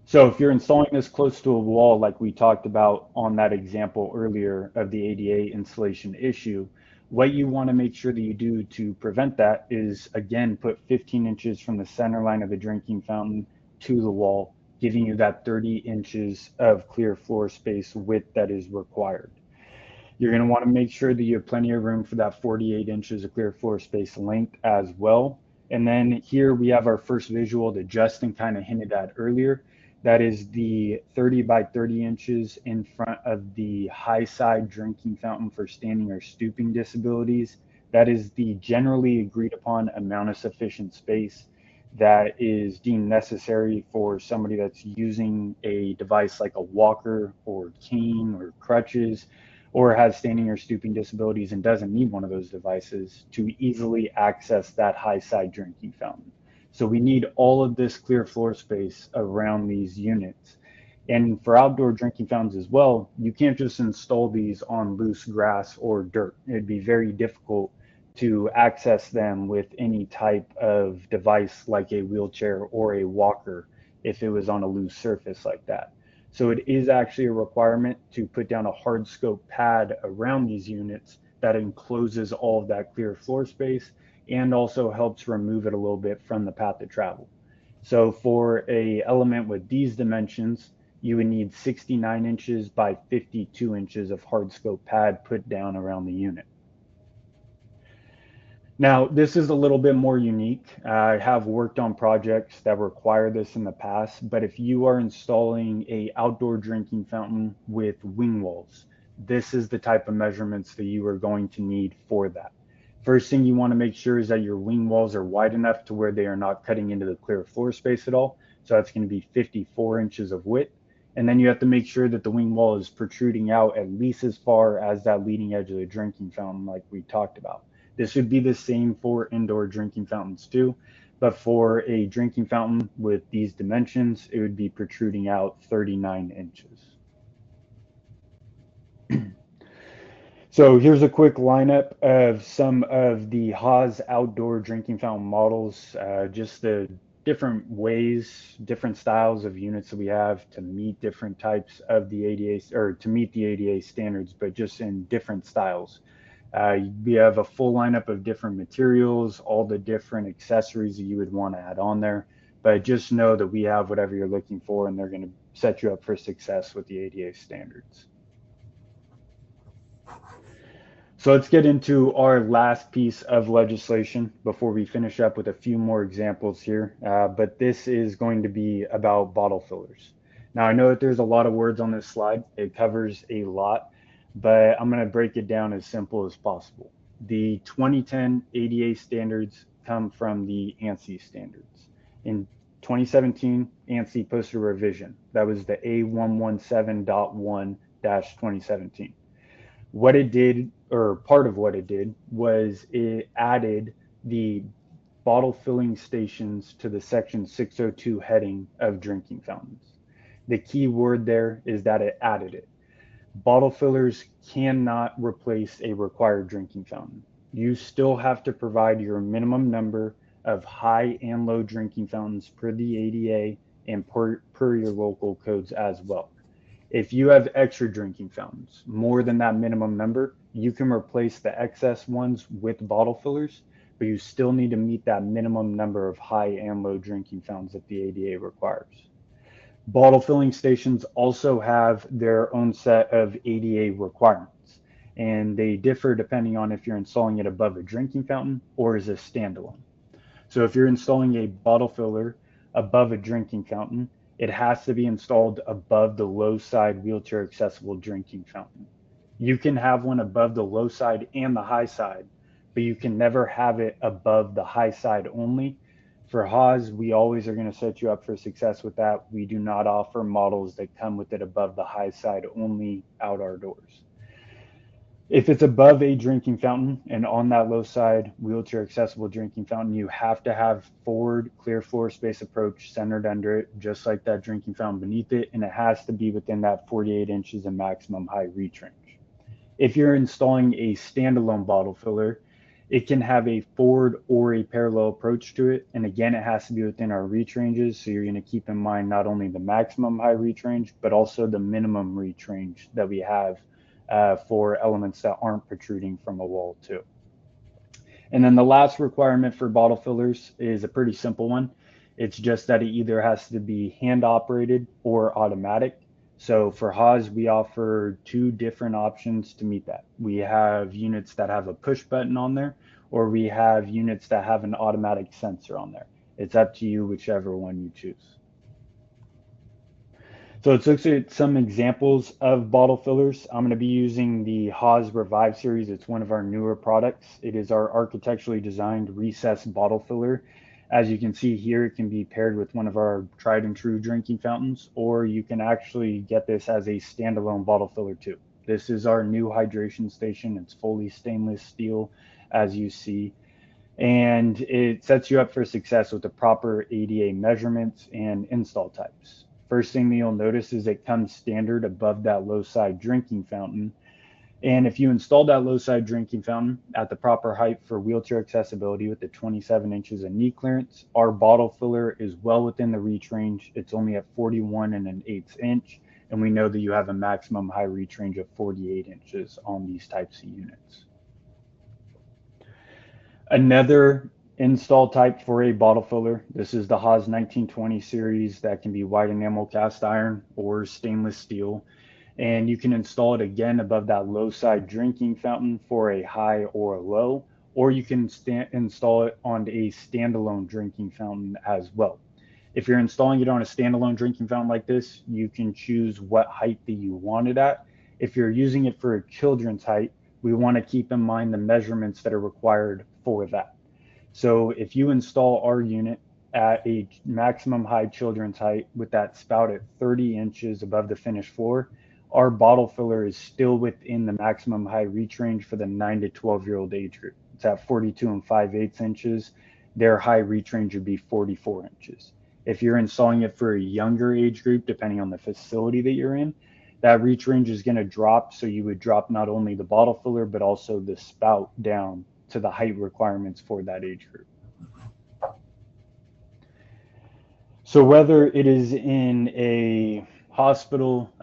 So if you're installing this close to a wall, like we talked about on that example earlier of the ADA installation issue, what you want to make sure that you do to prevent that is, again, put 15 inches from the center line of the drinking fountain to the wall, giving you that 30 inches of clear floor space width that is required. You're going to want to make sure that you have plenty of room for that 48 inches of clear floor space length as well. And then here we have our first visual that Justin kind of hinted at earlier. That is the 30 by 30 inches in front of the high side drinking fountain for standing or stooping disabilities. That is the generally agreed upon amount of sufficient space that is deemed necessary for somebody that's using a device like a walker or cane or crutches, or has standing or stooping disabilities and doesn't need one of those devices to easily access that high side drinking fountain. So we need all of this clear floor space around these units. And for outdoor drinking fountains as well, you can't just install these on loose grass or dirt. It'd be very difficult to access them with any type of device like a wheelchair or a walker if it was on a loose surface like that. So it is actually a requirement to put down a hard scope pad around these units that encloses all of that clear floor space and also helps remove it a little bit from the path of travel. So for a element with these dimensions, you would need 69 inches by 52 inches of hard scope pad put down around the unit. Now, this is a little bit more unique. I have worked on projects that require this in the past, but if you are installing a outdoor drinking fountain with wing walls, this is the type of measurements that you are going to need for that. First thing you want to make sure is that your wing walls are wide enough to where they are not cutting into the clear floor space at all. So that's going to be 54 inches of width. And then you have to make sure that the wing wall is protruding out at least as far as that leading edge of the drinking fountain like we talked about. This would be the same for indoor drinking fountains too, but for a drinking fountain with these dimensions, it would be protruding out 39 inches. So here's a quick lineup of some of the Haas outdoor drinking fountain models, just the different ways, different styles of units that we have to meet different types of the ADA, or to meet the ADA standards, but just in different styles. We have a full lineup of different materials, all the different accessories that you would want to add on there, but just know that we have whatever you're looking for and they're going to set you up for success with the ADA standards. So let's get into our last piece of legislation before we finish up with a few more examples here. But this is going to be about bottle fillers. Now I know that there's a lot of words on this slide. It covers a lot, but I'm going to break it down as simple as possible. The 2010 ADA standards come from the ANSI standards. In 2017, ANSI posted a revision. That was the A117.1-2017. What it did, or part of what it did, was it added the bottle filling stations to the section 602 heading of drinking fountains. The key word there is that it added it. Bottle fillers cannot replace a required drinking fountain. You still have to provide your minimum number of high and low drinking fountains per the ADA and per your local codes as well. If you have extra drinking fountains, more than that minimum number, you can replace the excess ones with bottle fillers, but you still need to meet that minimum number of high and low drinking fountains that the ADA requires. Bottle filling stations also have their own set of ADA requirements, and they differ depending on if you're installing it above a drinking fountain or as a standalone. So if you're installing a bottle filler above a drinking fountain, it has to be installed above the low side wheelchair accessible drinking fountain. You can have one above the low side and the high side, but you can never have it above the high side only. For Haas, we always are going to set you up for success with that. We do not offer models that come with it above the high side only out our doors. If it's above a drinking fountain and on that low side wheelchair accessible drinking fountain, you have to have forward clear floor space approach centered under it, just like that drinking fountain beneath it, and it has to be within that 48 inches of maximum height reach range. If you're installing a standalone bottle filler, it can have a forward or a parallel approach to it. And again, it has to be within our reach ranges. So you're going to keep in mind not only the maximum high reach range, but also the minimum reach range that we have for elements that aren't protruding from a wall too. And then the last requirement for bottle fillers is a pretty simple one. It's just that it either has to be hand operated or automatic. So for Haas, we offer two different options to meet that. We have units that have a push button on there, or we have units that have an automatic sensor on there. It's up to you, whichever one you choose. So let's look at some examples of bottle fillers. I'm going to be using the Haas Revive series. It's one of our newer products. It is our architecturally designed recessed bottle filler. As you can see here, it can be paired with one of our tried and true drinking fountains, or you can actually get this as a standalone bottle filler too. This is our new hydration station. It's fully stainless steel, as you see, and it sets you up for success with the proper ADA measurements and install types. First thing that you'll notice is it comes standard above that low side drinking fountain. And if you install that low side drinking fountain at the proper height for wheelchair accessibility with the 27 inches of knee clearance, our bottle filler is well within the reach range. It's only at 41 and an eighth inch. And we know that you have a maximum high reach range of 48 inches on these types of units. Another install type for a bottle filler. This is the Haas 1920 series that can be white enamel cast iron or stainless steel. And you can install it again above that low side drinking fountain for a high or a low, or you can install it on a standalone drinking fountain as well. If you're installing it on a standalone drinking fountain like this, you can choose what height that you want it at. If you're using it for a children's height, we want to keep in mind the measurements that are required for that. So if you install our unit at a maximum high children's height with that spout at 30 inches above the finished floor, our bottle filler is still within the maximum high reach range for the 9 to 12-year-old age group. It's at 42 and 5/8 inches. Their high reach range would be 44 inches. If you're installing it for a younger age group, depending on the facility that you're in, that reach range is going to drop. So you would drop not only the bottle filler, but also the spout down to the height requirements for that age group. So whether it is in a hospital,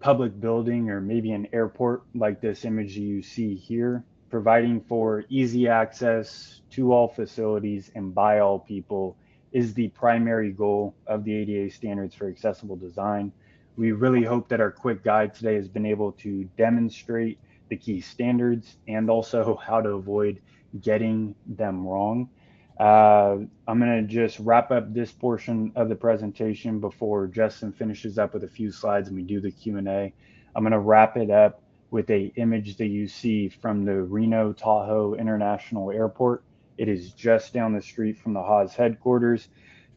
public building, or maybe an airport like this image you see here, providing for easy access to all facilities and by all people is the primary goal of the ADA standards for accessible design. We really hope that our quick guide today has been able to demonstrate the key standards and also how to avoid getting them wrong. I'm going to just wrap up this portion of the presentation before Justin finishes up with a few slides and we do the Q&A. I'm going to wrap it up with an image that you see from the Reno Tahoe International Airport. It is just down the street from the Haas headquarters,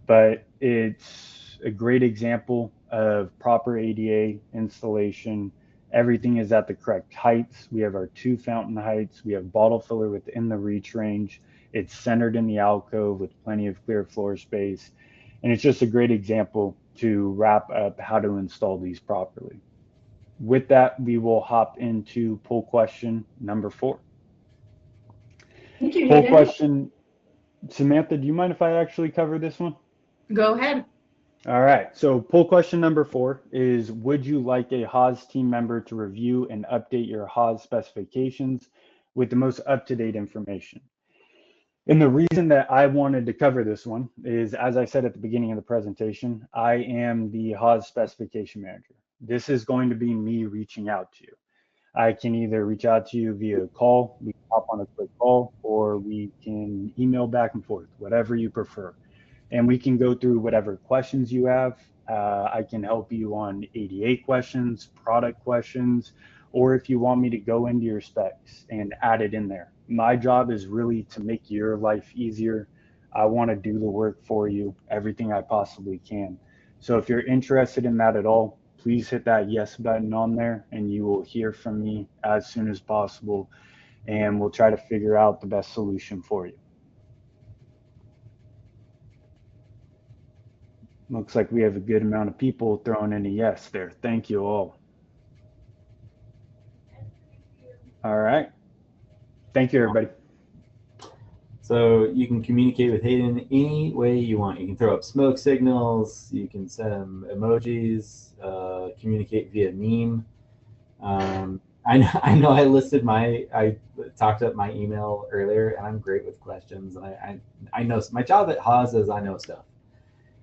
but it's a great example of proper ADA installation. Everything is at the correct heights. We have our two fountain heights. We have bottle filler within the reach range. It's centered in the alcove with plenty of clear floor space. And it's just a great example to wrap up how to install these properly. With that, we will hop into poll question number 4. Thank you, Poll Hayden. question, Samantha, do you mind if I actually cover this one? Go ahead. All right, so poll question number 4 is, would you like a Haas team member to review and update your Haas specifications with the most up-to-date information? And the reason that I wanted to cover this one is, as I said at the beginning of the presentation, I am the Haas specification manager. This is going to be me reaching out to you. I can either reach out to you via call, we can hop on a quick call, or we can email back and forth, whatever you prefer. And we can go through whatever questions you have. I can help you on ADA questions, product questions, or if you want me to go into your specs and add it in there. My job is really to make your life easier. I want to do the work for you, everything I possibly can. So if you're interested in that at all, please hit that yes button on there and you will hear from me as soon as possible, and we'll try to figure out the best solution for you. Looks like we have a good amount of people throwing in a yes there. Thank you all. Thank you, everybody. So you can communicate with Hayden any way you want. You can throw up smoke signals, you can send him emojis, communicate via meme. I know I talked up my email earlier, and I'm great with questions. I know my job at Haas is I know stuff,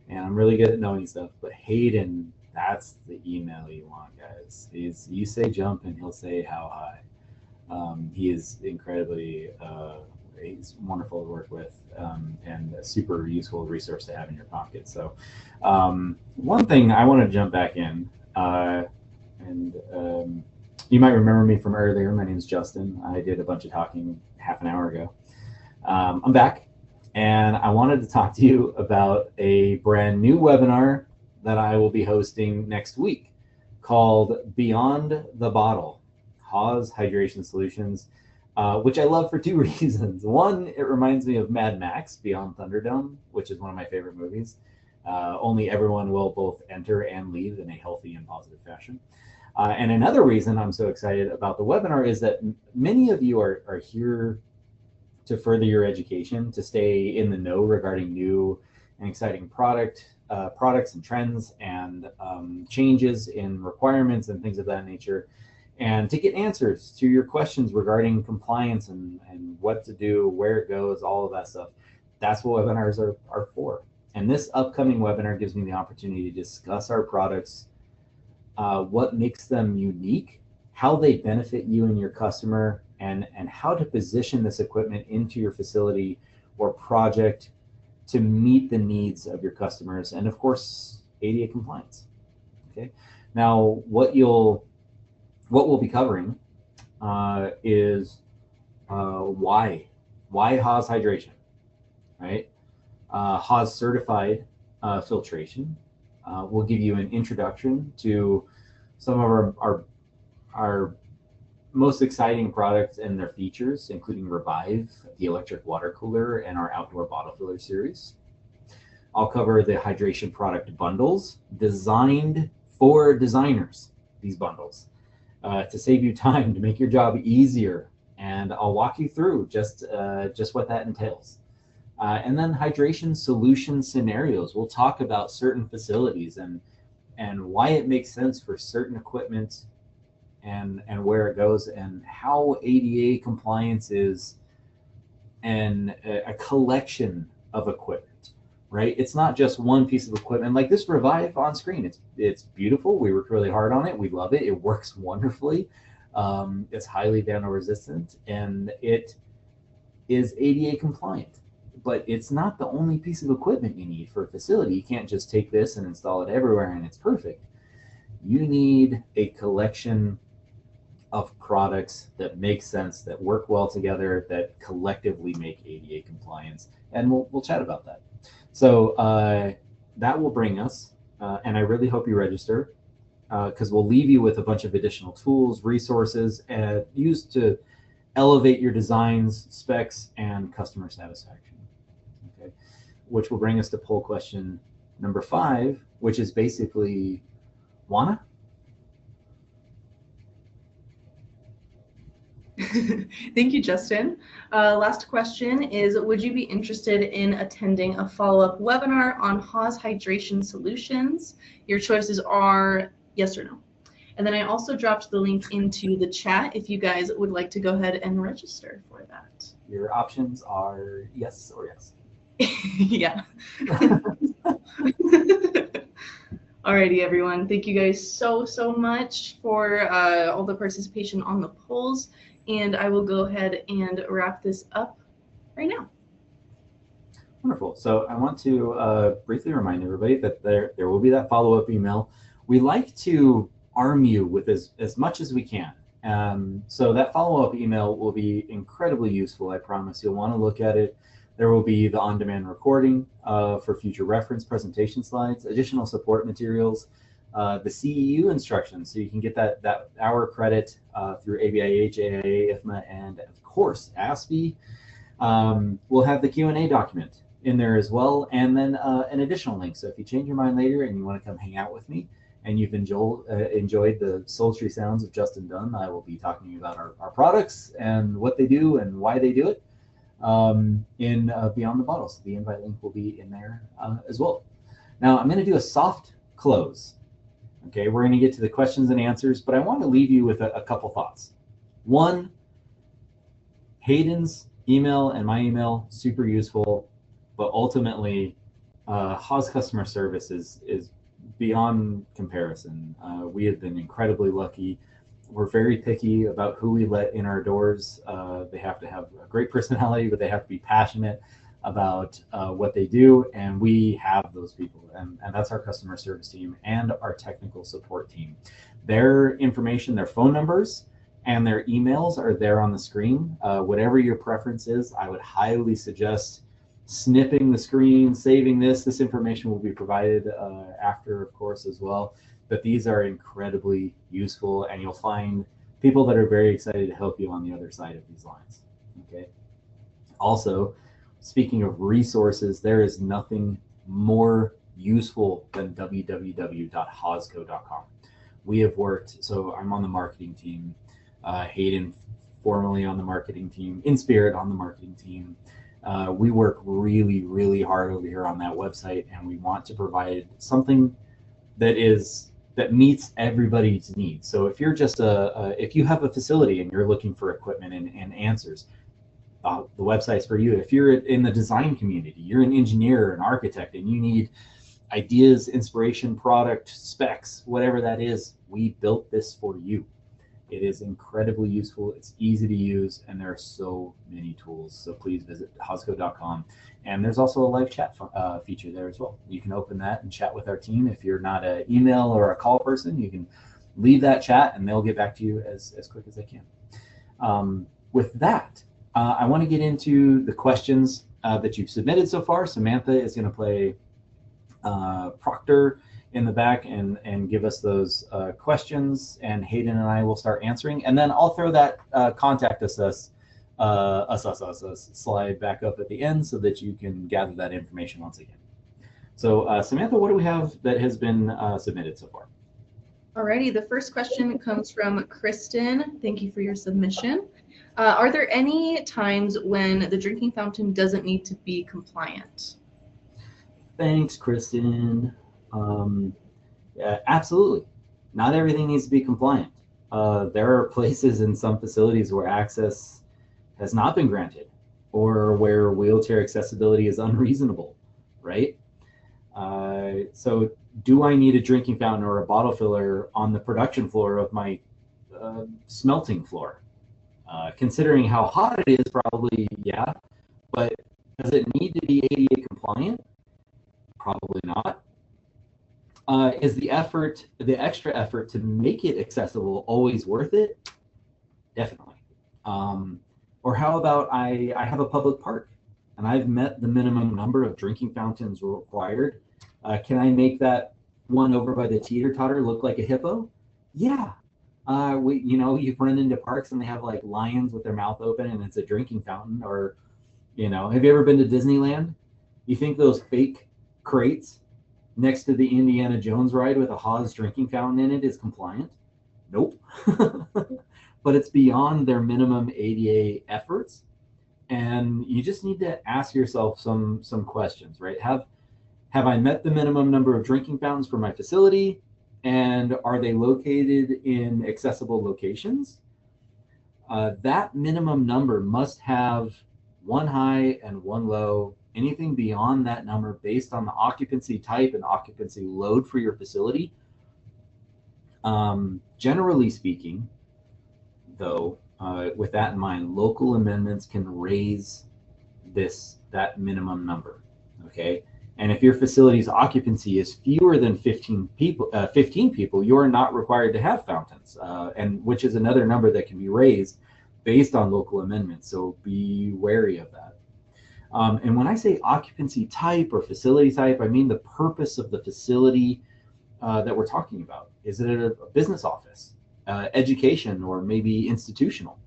and I'm really good at knowing stuff. But Hayden, that's the email you want, guys. You say jump, and he'll say how high. He is incredibly. He's wonderful to work with, and a super useful resource to have in your pocket. So, one thing I want to jump back in, and you might remember me from earlier. My name is Justin. I did a bunch of talking half an hour ago. I'm back, and I wanted to talk to you about a brand new webinar that I will be hosting next week called Beyond the Bottle, Haas Hydration Solutions, which I love for two reasons. One, it reminds me of Mad Max Beyond Thunderdome, which is one of my favorite movies. Only everyone will both enter and leave in a healthy and positive fashion. And another reason I'm so excited about the webinar is that many of you are here to further your education, to stay in the know regarding new and exciting products and trends and changes in requirements and things of that nature, and to get answers to your questions regarding compliance and what to do, where it goes, all of that stuff. That's what webinars are for. And this upcoming webinar gives me the opportunity to discuss our products, what makes them unique, how they benefit you and your customer, and how to position this equipment into your facility or project to meet the needs of your customers, and of course, ADA compliance. Okay. Now, what we'll be covering is why Haas hydration, right? Haas certified filtration. We'll give you an introduction to some of our most exciting products and their features, including Revive, the electric water cooler, and our outdoor bottle filler series. I'll cover the hydration product bundles designed for designers, these bundles, to save you time, to make your job easier. And I'll walk you through just what that entails. And then hydration solution scenarios. We'll talk about certain facilities and why it makes sense for certain equipment and where it goes, and how ADA compliance is a collection of equipment, right? It's not just one piece of equipment. Like this Revive on screen, it's beautiful. We worked really hard on it. We love it. It works wonderfully. It's highly vandal resistant, and it is ADA compliant. But it's not the only piece of equipment you need for a facility. You can't just take this and install it everywhere and it's perfect. You need a collection of products that make sense, that work well together, that collectively make ADA compliance. And we'll chat about that. So that will bring us, and I really hope you register, because we'll leave you with a bunch of additional tools, resources, used to elevate your designs, specs, and customer satisfaction. Okay, which will bring us to poll question number 5, which is basically, Juana? Thank you, Justin. Last question is, would you be interested in attending a follow-up webinar on Haas Hydration Solutions? Your choices are yes or no. And then I also dropped the link into the chat if you guys would like to go ahead and register for that. Your options are yes or yes. Yeah. Alrighty, everyone. Thank you guys so much for all the participation on the polls. And I will go ahead and wrap this up right now. Wonderful. So I want to briefly remind everybody that there will be that follow-up email. We like to arm you with as much as we can. So that follow-up email will be incredibly useful, I promise. You'll want to look at it. There will be the on-demand recording for future reference, presentation slides, additional support materials, the CEU instructions, so you can get that hour credit through ABIH, AIA, IFMA, and of course ASPE. We'll have the Q&A document in there as well, and then an additional link. So if you change your mind later and you want to come hang out with me and you've enjoyed the sultry sounds of Justin Dunn, I will be talking about our products and what they do and why they do it in Beyond the Bottle. So the invite link will be in there as well. Now I'm going to do a soft close. Okay, we're going to get to the questions and answers, but I want to leave you with a couple thoughts. One, Hayden's email and my email, super useful, but ultimately Haas customer service is beyond comparison. We have been incredibly lucky. We're very picky about who we let in our doors. They have to have a great personality, but they have to be passionate about what they do, and we have those people, and that's our customer service team and our technical support team. Their information, their phone numbers, and their emails are there on the screen. Whatever your preference is, I would highly suggest snipping the screen, saving this information will be provided after, of course, as well. But these are incredibly useful, and you'll find people that are very excited to help you on the other side of these lines. Okay. Also, speaking of resources, there is nothing more useful than www.haasco.com. We have worked, so I'm on the marketing team, Hayden formerly on the marketing team, Inspirit on the marketing team. We work really, really hard over here on that website, and we want to provide something that meets everybody's needs. So if you're just if you have a facility and you're looking for equipment and answers, the website's for you. If you're in the design community, you're an engineer, an architect, and you need ideas, inspiration, product, specs, whatever that is, we built this for you. It is incredibly useful. It's easy to use, and there are so many tools. So please visit haasco.com. And there's also a live chat feature there as well. You can open that and chat with our team. If you're not an email or a call person, you can leave that chat, and they'll get back to you as quick as they can. With that, I want to get into the questions that you've submitted so far. Samantha is going to play Proctor in the back and give us those questions, and Hayden and I will start answering, and then I'll throw that contact us slide back up at the end so that you can gather that information once again. So Samantha, what do we have that has been submitted so far? Alrighty, the first question comes from Kristen. Thank you for your submission. Are there any times when the drinking fountain doesn't need to be compliant? Thanks, Kristen. Yeah, absolutely. Not everything needs to be compliant. There are places in some facilities where access has not been granted, or where wheelchair accessibility is unreasonable, right? So do I need a drinking fountain or a bottle filler on the production floor of my smelting floor? Considering how hot it is, probably, yeah. But does it need to be ADA compliant? Probably not. Is the extra effort to make it accessible always worth it? Definitely. Or how about I have a public park and I've met the minimum number of drinking fountains required. Can I make that one over by the teeter-totter look like a hippo? Yeah. You've run into parks and they have like lions with their mouth open and it's a drinking fountain. Or, have you ever been to Disneyland? You think those fake crates next to the Indiana Jones ride with a Haas drinking fountain in it is compliant? Nope. But it's beyond their minimum ADA efforts, and you just need to ask yourself some questions, right? Have I met the minimum number of drinking fountains for my facility, and are they located in accessible locations? That minimum number must have one high and one low. Anything beyond that number, based on the occupancy type and occupancy load for your facility. Generally speaking, though, with that in mind, local amendments can raise that minimum number. Okay, and if your facility's occupancy is fewer than 15 people, you are not required to have fountains, and which is another number that can be raised based on local amendments. So be wary of that. And when I say occupancy type or facility type, I mean the purpose of the facility that we're talking about. Is it a business office, education, or maybe institutional?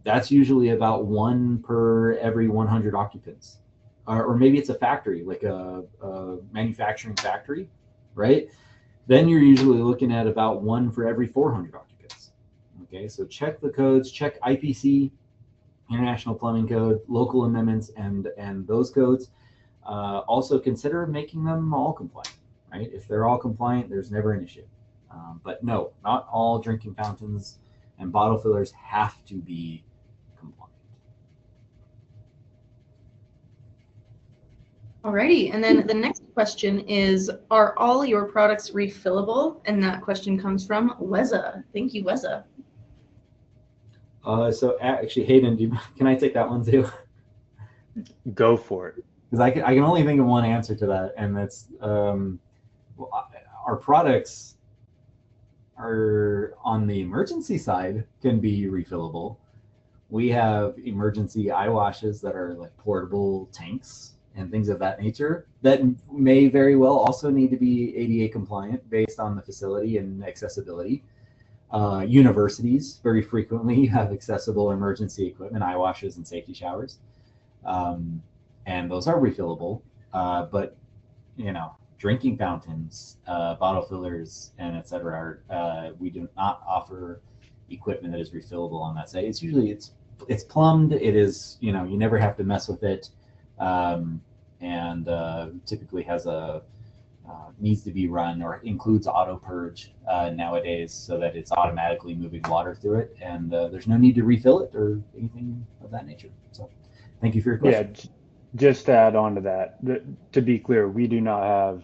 That's usually about 1 per every 100 occupants. Or maybe it's a factory, like a manufacturing factory, right? then you're usually looking at about one for every 400 occupants. Okay, so check the codes, check IPC, International Plumbing Code, local amendments, and those codes. Also consider making them all compliant, right? If they're all compliant, there's never an issue. But no, not all drinking fountains and bottle fillers have to be compliant. Alrighty, and then the next question is, are all your products refillable? And that question comes from Weza. Thank you, Weza. So actually, Hayden, can I take that one too? Go for it. Because I can only think of one answer to that, and that's our products are on the emergency side can be refillable. We have emergency eye washes that are like portable tanks and things of that nature that may very well also need to be ADA compliant based on the facility and accessibility. Universities very frequently have accessible emergency equipment, eye washes and safety showers. And those are refillable, but drinking fountains, bottle fillers, and etc. We do not offer equipment that is refillable on that site. It's usually it's plumbed. It is you never have to mess with it, and typically has a needs to be run or includes auto purge nowadays, so that it's automatically moving water through it, and there's no need to refill it or anything of that nature. So, thank you for your question. Yeah, just to add on to that, to be clear, we do not have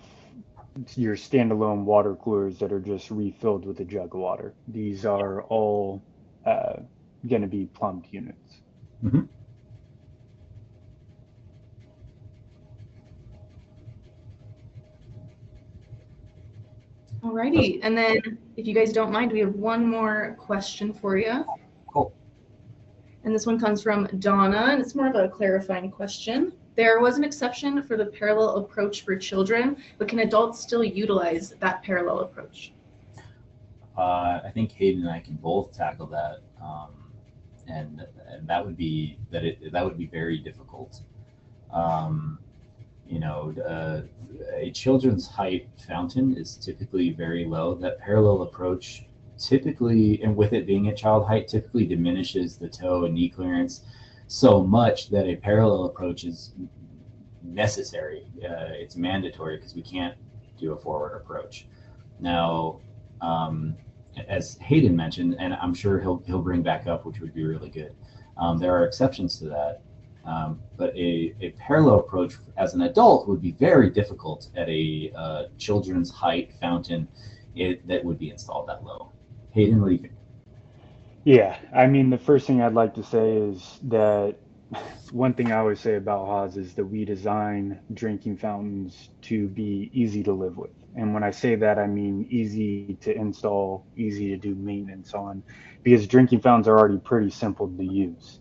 your standalone water coolers that are just refilled with a jug of water. These are all going to be plumbed units. Mm-hmm. Alrighty, and then if you guys don't mind, we have one more question for you. Cool. And this one comes from Donna, and it's more of a clarifying question. There was an exception for the parallel approach for children, but can adults still utilize that parallel approach? I think Hayden and I can both tackle that, and that would be that would be very difficult. A children's height fountain is typically very low. That parallel approach typically, and with it being at child height, typically diminishes the toe and knee clearance so much that a parallel approach is necessary. It's mandatory because we can't do a forward approach. Now, as Hayden mentioned, and I'm sure he'll bring back up, which would be really good, there are exceptions to that. But a parallel approach as an adult would be very difficult at a children's height fountain that would be installed that low. Hayden, what do you think? Yeah, I mean, the first thing I'd like to say is that one thing I always say about Haas is that we design drinking fountains to be easy to live with. And when I say that, I mean easy to install, easy to do maintenance on, because drinking fountains are already pretty simple to use.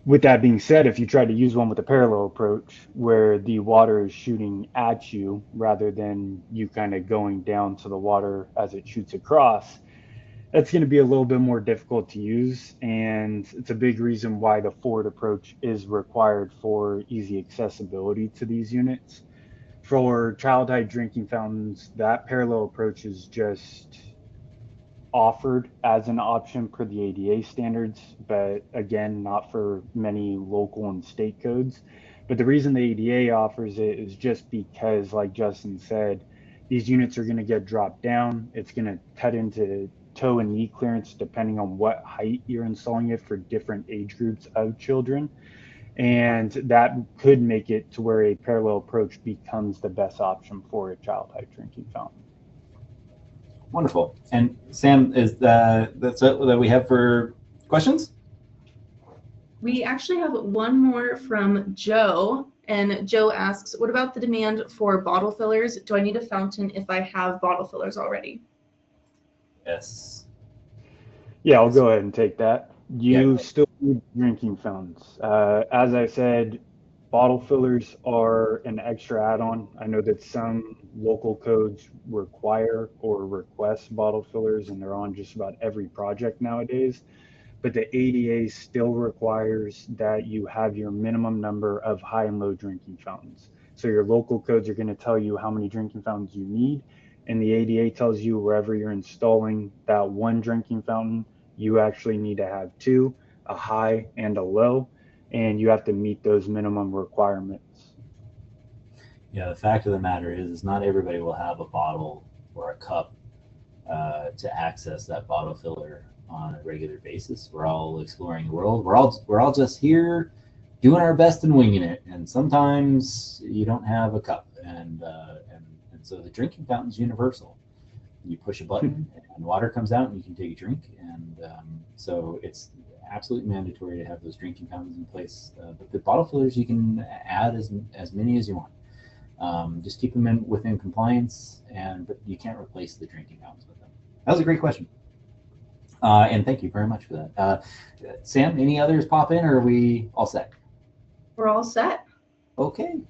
With that being said, if you try to use one with a parallel approach where the water is shooting at you rather than you kind of going down to the water as it shoots across, that's going to be a little bit more difficult to use. And it's a big reason why the forward approach is required for easy accessibility to these units. For child height drinking fountains, that parallel approach is just offered as an option per the ADA standards, but again, not for many local and state codes. But the reason the ADA offers it is just because, like Justin said, these units are going to get dropped down. It's going to cut into toe and knee clearance depending on what height you're installing it for different age groups of children. And that could make it to where a parallel approach becomes the best option for a child height drinking fountain. Wonderful. And Sam, is that's it that we have for questions? We actually have one more from Joe, and Joe asks, what about the demand for bottle fillers? Do I need a fountain if I have bottle fillers already? Yes. Yeah, I'll go ahead and take that. You Yeah. still need drinking fountains. As I said, bottle fillers are an extra add-on. I know that some local codes require or request bottle fillers, and they're on just about every project nowadays. But the ADA still requires that you have your minimum number of high and low drinking fountains. So your local codes are going to tell you how many drinking fountains you need, and the ADA tells you wherever you're installing that one drinking fountain, you actually need to have two, a high and a low, and you have to meet those minimum requirements. Yeah, the fact of the matter is not everybody will have a bottle or a cup to access that bottle filler on a regular basis. We're all exploring the world. We're all just here doing our best and winging it. And sometimes you don't have a cup, and so the drinking fountain's universal. You push a button and water comes out and you can take a drink. And so it's absolutely mandatory to have those drinking fountains in place. But the bottle fillers, you can add as many as you want. Just keep them within compliance, but you can't replace the drinking fountains with them. That was a great question. And thank you very much for that. Sam, any others pop in, or are we all set? We're all set. Okay.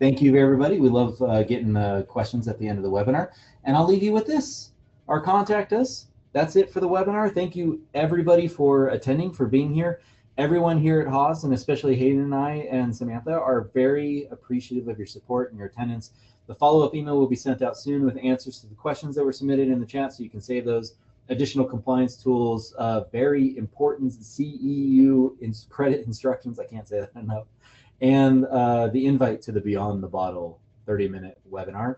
Thank you, everybody. We love getting the questions at the end of the webinar. And I'll leave you with this. Our contact us. That's it for the webinar. Thank you, everybody, for attending, for being here. Everyone here at Haas, and especially Hayden and I and Samantha, are very appreciative of your support and your attendance. The follow-up email will be sent out soon with answers to the questions that were submitted in the chat, so you can save those. Additional compliance tools, very important CEU credit instructions, I can't say that enough, and the invite to the Beyond the Bottle 30-minute webinar.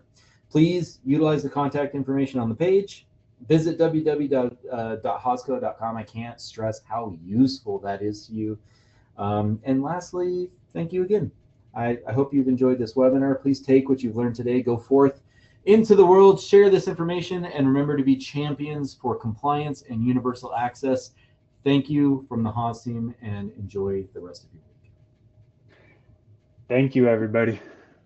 Please utilize the contact information on the page. Visit www.haasco.com. I can't stress how useful that is to you. And lastly, thank you again. I hope you've enjoyed this webinar. Please take what you've learned today, go forth into the world, share this information, and remember to be champions for compliance and universal access. Thank you from the Haas team, and enjoy the rest of your week. Thank you, everybody.